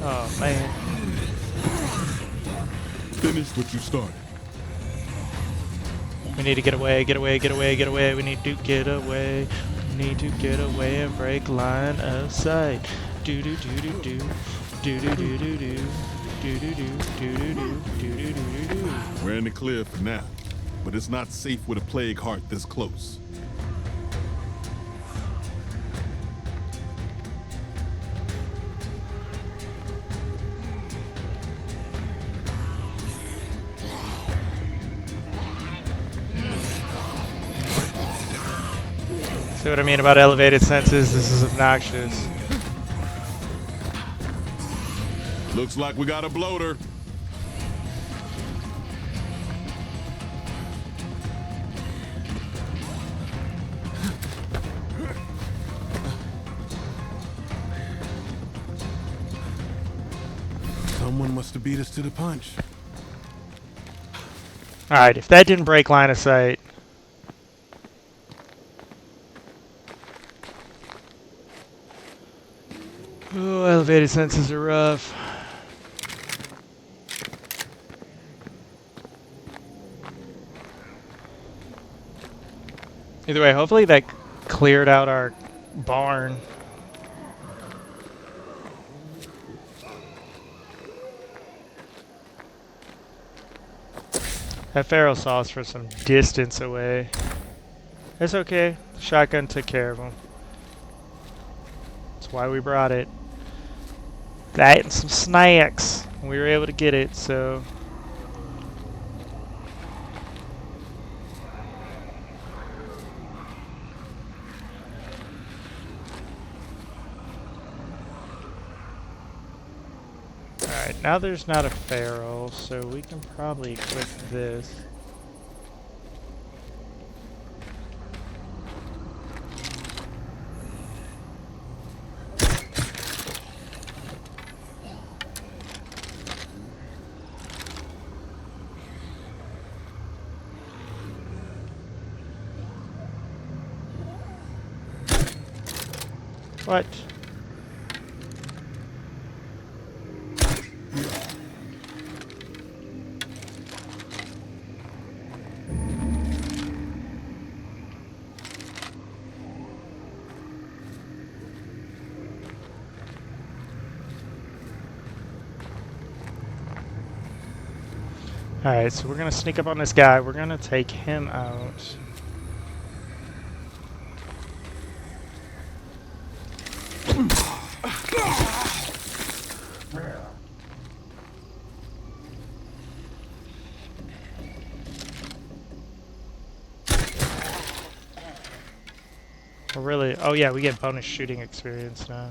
Oh man. Finish what you started. We need to get away, get away, get away, get away. We need to get away. We need to get away and break line of sight. Do do do do do. Do do do do do. Do do do do do do do do do do. We're in the clear for now, but it's not safe with a plague heart this close. See what I mean about elevated senses? This is obnoxious. Looks like we got a bloater. Someone must have beat us to the punch. Alright, if that didn't break line of sight. Oh, elevated senses are rough. Either way, hopefully that cleared out our barn. That Pharaoh saw us from some distance away. It's okay. The shotgun took care of him. That's why we brought it. That and some snacks. We were able to get it, so... Alright, now there's not a Pharaoh, so we can probably equip this. What? Alright, so we're gonna sneak up on this guy. We're gonna take him out. Really? Oh yeah, we get bonus shooting experience now.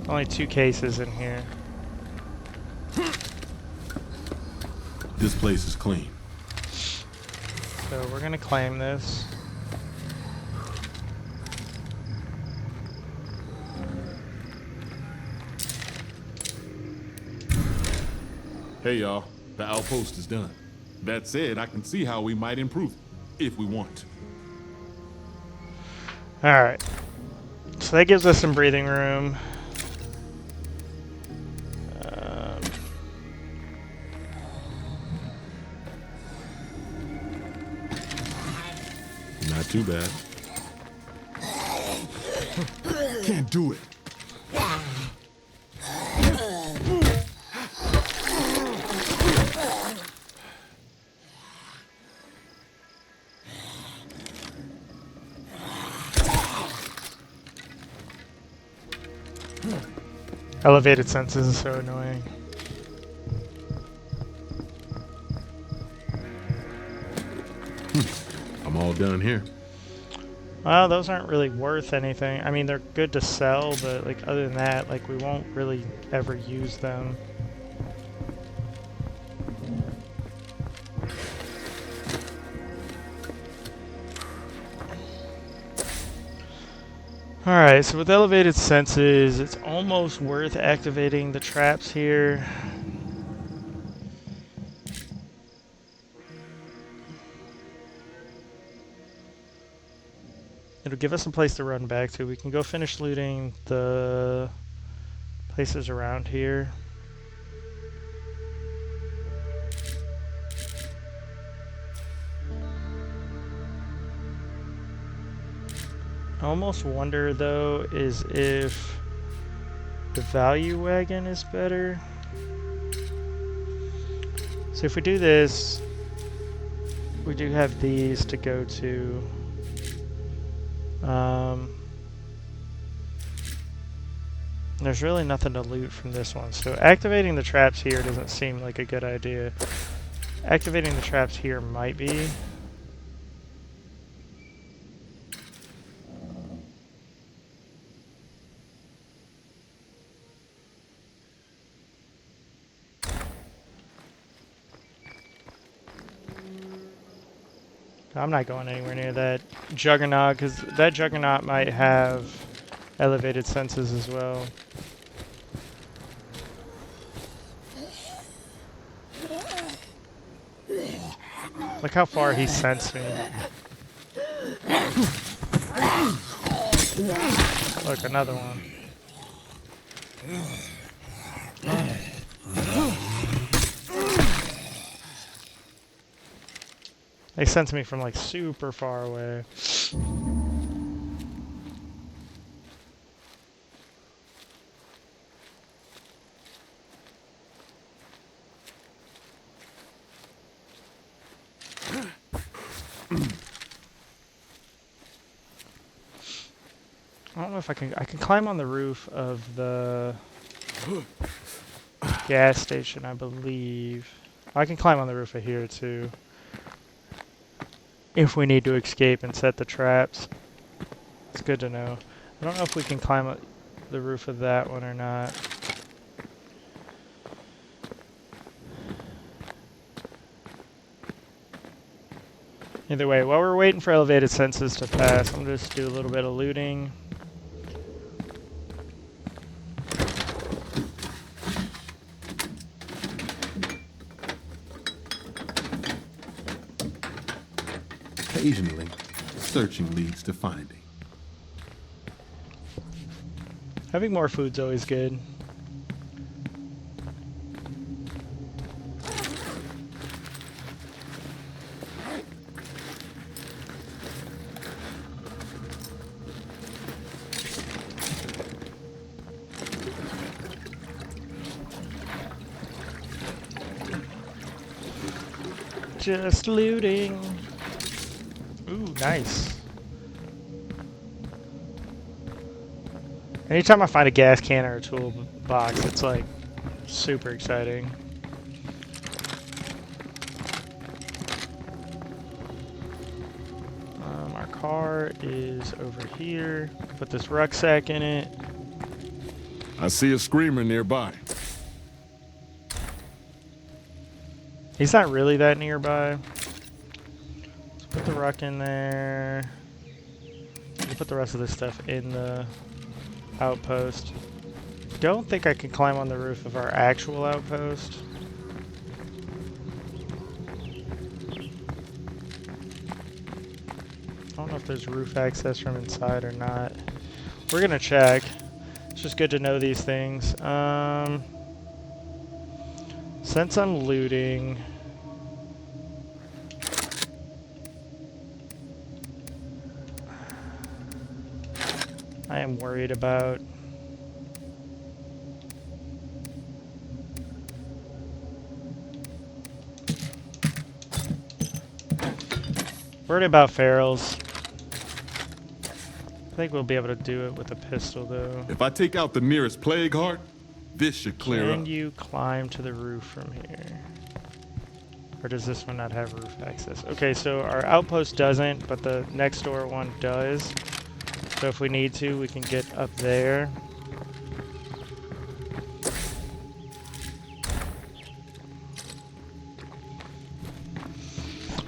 Only 2 cases in here. This place is clean. So we're gonna claim this. Hey y'all, the outpost is done. That said, I can see how we might improve it, if we want to. Alright. So that gives us some breathing room. Not too bad. Can't do it. Elevated senses is so annoying. I'm all done here. Well, those aren't really worth anything. I mean, they're good to sell, but like other than that, like we won't really ever use them. Alright, so with elevated senses, it's almost worth activating the traps here. It'll give us a place to run back to. We can go finish looting the places around here. I almost wonder though is if the value wagon is better. So if we do this, we do have these to go to. There's really nothing to loot from this one, so activating the traps here doesn't seem like a good idea. Activating the traps here might be. I'm not going anywhere near that Juggernaut, because that Juggernaut might have elevated senses as well. Look how far he sensed me. Look, another one. They sensed me from like super far away. I don't know if I can climb on the roof of the gas station, I believe. I can climb on the roof of here too. If we need to escape and set the traps. It's good to know. I don't know if we can climb up the roof of that one or not. Either way, while we're waiting for elevated senses to pass, I'm just do a little bit of looting. Occasionally, searching leads to finding. Having more food's always good. Just looting. Ooh, nice. Anytime I find a gas can or a tool box, it's like super exciting. Our car is over here. Put this rucksack in it. I see a screamer nearby. He's not really that nearby. Let's put the ruck in there. We'll put the rest of this stuff in the outpost. Don't think I can climb on the roof of our actual outpost. I don't know if there's roof access from inside or not. We're gonna check. It's just good to know these things. Since I'm looting, I am worried about ferals. I think we'll be able to do it with a pistol though. If I take out the nearest plague heart, this should clear up. Can you climb to the roof from here? Or does this one not have roof access? Okay, so our outpost doesn't, but the next door one does. So if we need to, we can get up there.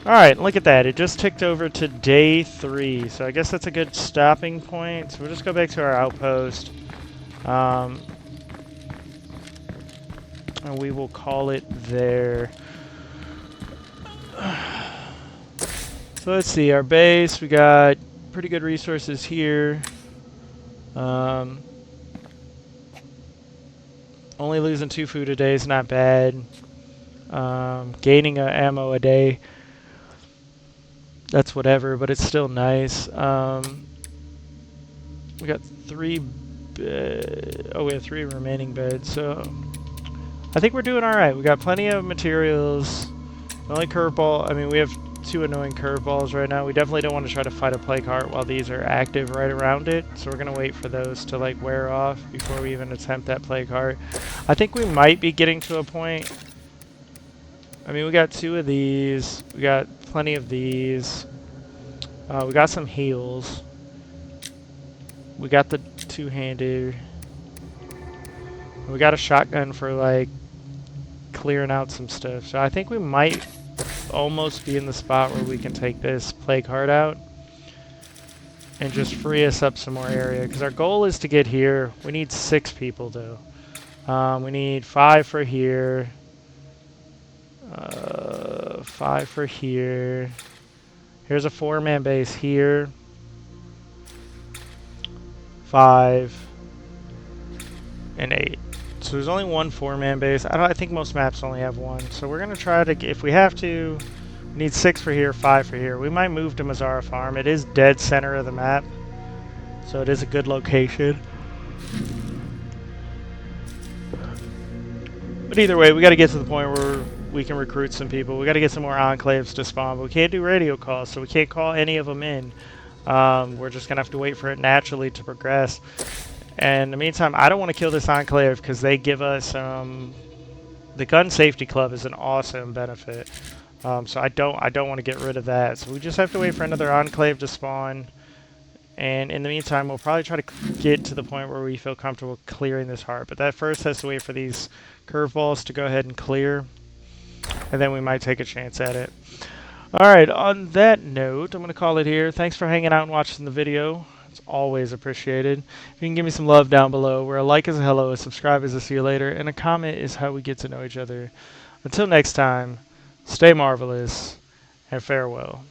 Alright, look at that. It just ticked over to day 3. So I guess that's a good stopping point. So we'll just go back to our outpost. And we will call it there. So let's see, our base, we got pretty good resources here. Only losing 2 food a day is not bad. Gaining ammo a day, that's whatever, but it's still nice. We got 3 we have 3 remaining beds, so I think we're doing alright. We got plenty of materials. The only curveball, I mean, we have 2 annoying curveballs right now. We definitely don't want to try to fight a plague heart while these are active right around it. So we're going to wait for those to like wear off before we even attempt that plague heart. I think we might be getting to a point. I mean, we got 2 of these. We got plenty of these. We got some heals. We got the 2-handed. We got a shotgun for like clearing out some stuff. So I think we might almost be in the spot where we can take this plague heart out. and just free us up some more area. Because our goal is to get here. We need 6 people, though. We need 5 for here. 5 for here. Here's a 4-man base here. 5 and 8. So there's only one 4-man base. I think most maps only have one. So we're gonna try to, if we have to, we need 6 for here, 5 for here. We might move to Mazzara Farm. It is dead center of the map, so it is a good location. But either way, we got to get to the point where we can recruit some people. We got to get some more enclaves to spawn, but we can't do radio calls, so we can't call any of them in. We're just gonna have to wait for it naturally to progress. And in the meantime, I don't want to kill this enclave because they give us the gun safety club is an awesome benefit. So I don't want to get rid of that. So we just have to wait for another enclave to spawn. And in the meantime, we'll probably try to get to the point where we feel comfortable clearing this heart. But that first has to wait for these curveballs to go ahead and clear. And then we might take a chance at it. Alright, on that note, I'm going to call it here. Thanks for hanging out and watching the video. It's always appreciated. If you can give me some love down below, where a like is a hello, a subscribe is a see you later, and a comment is how we get to know each other. Until next time, stay marvelous, and farewell.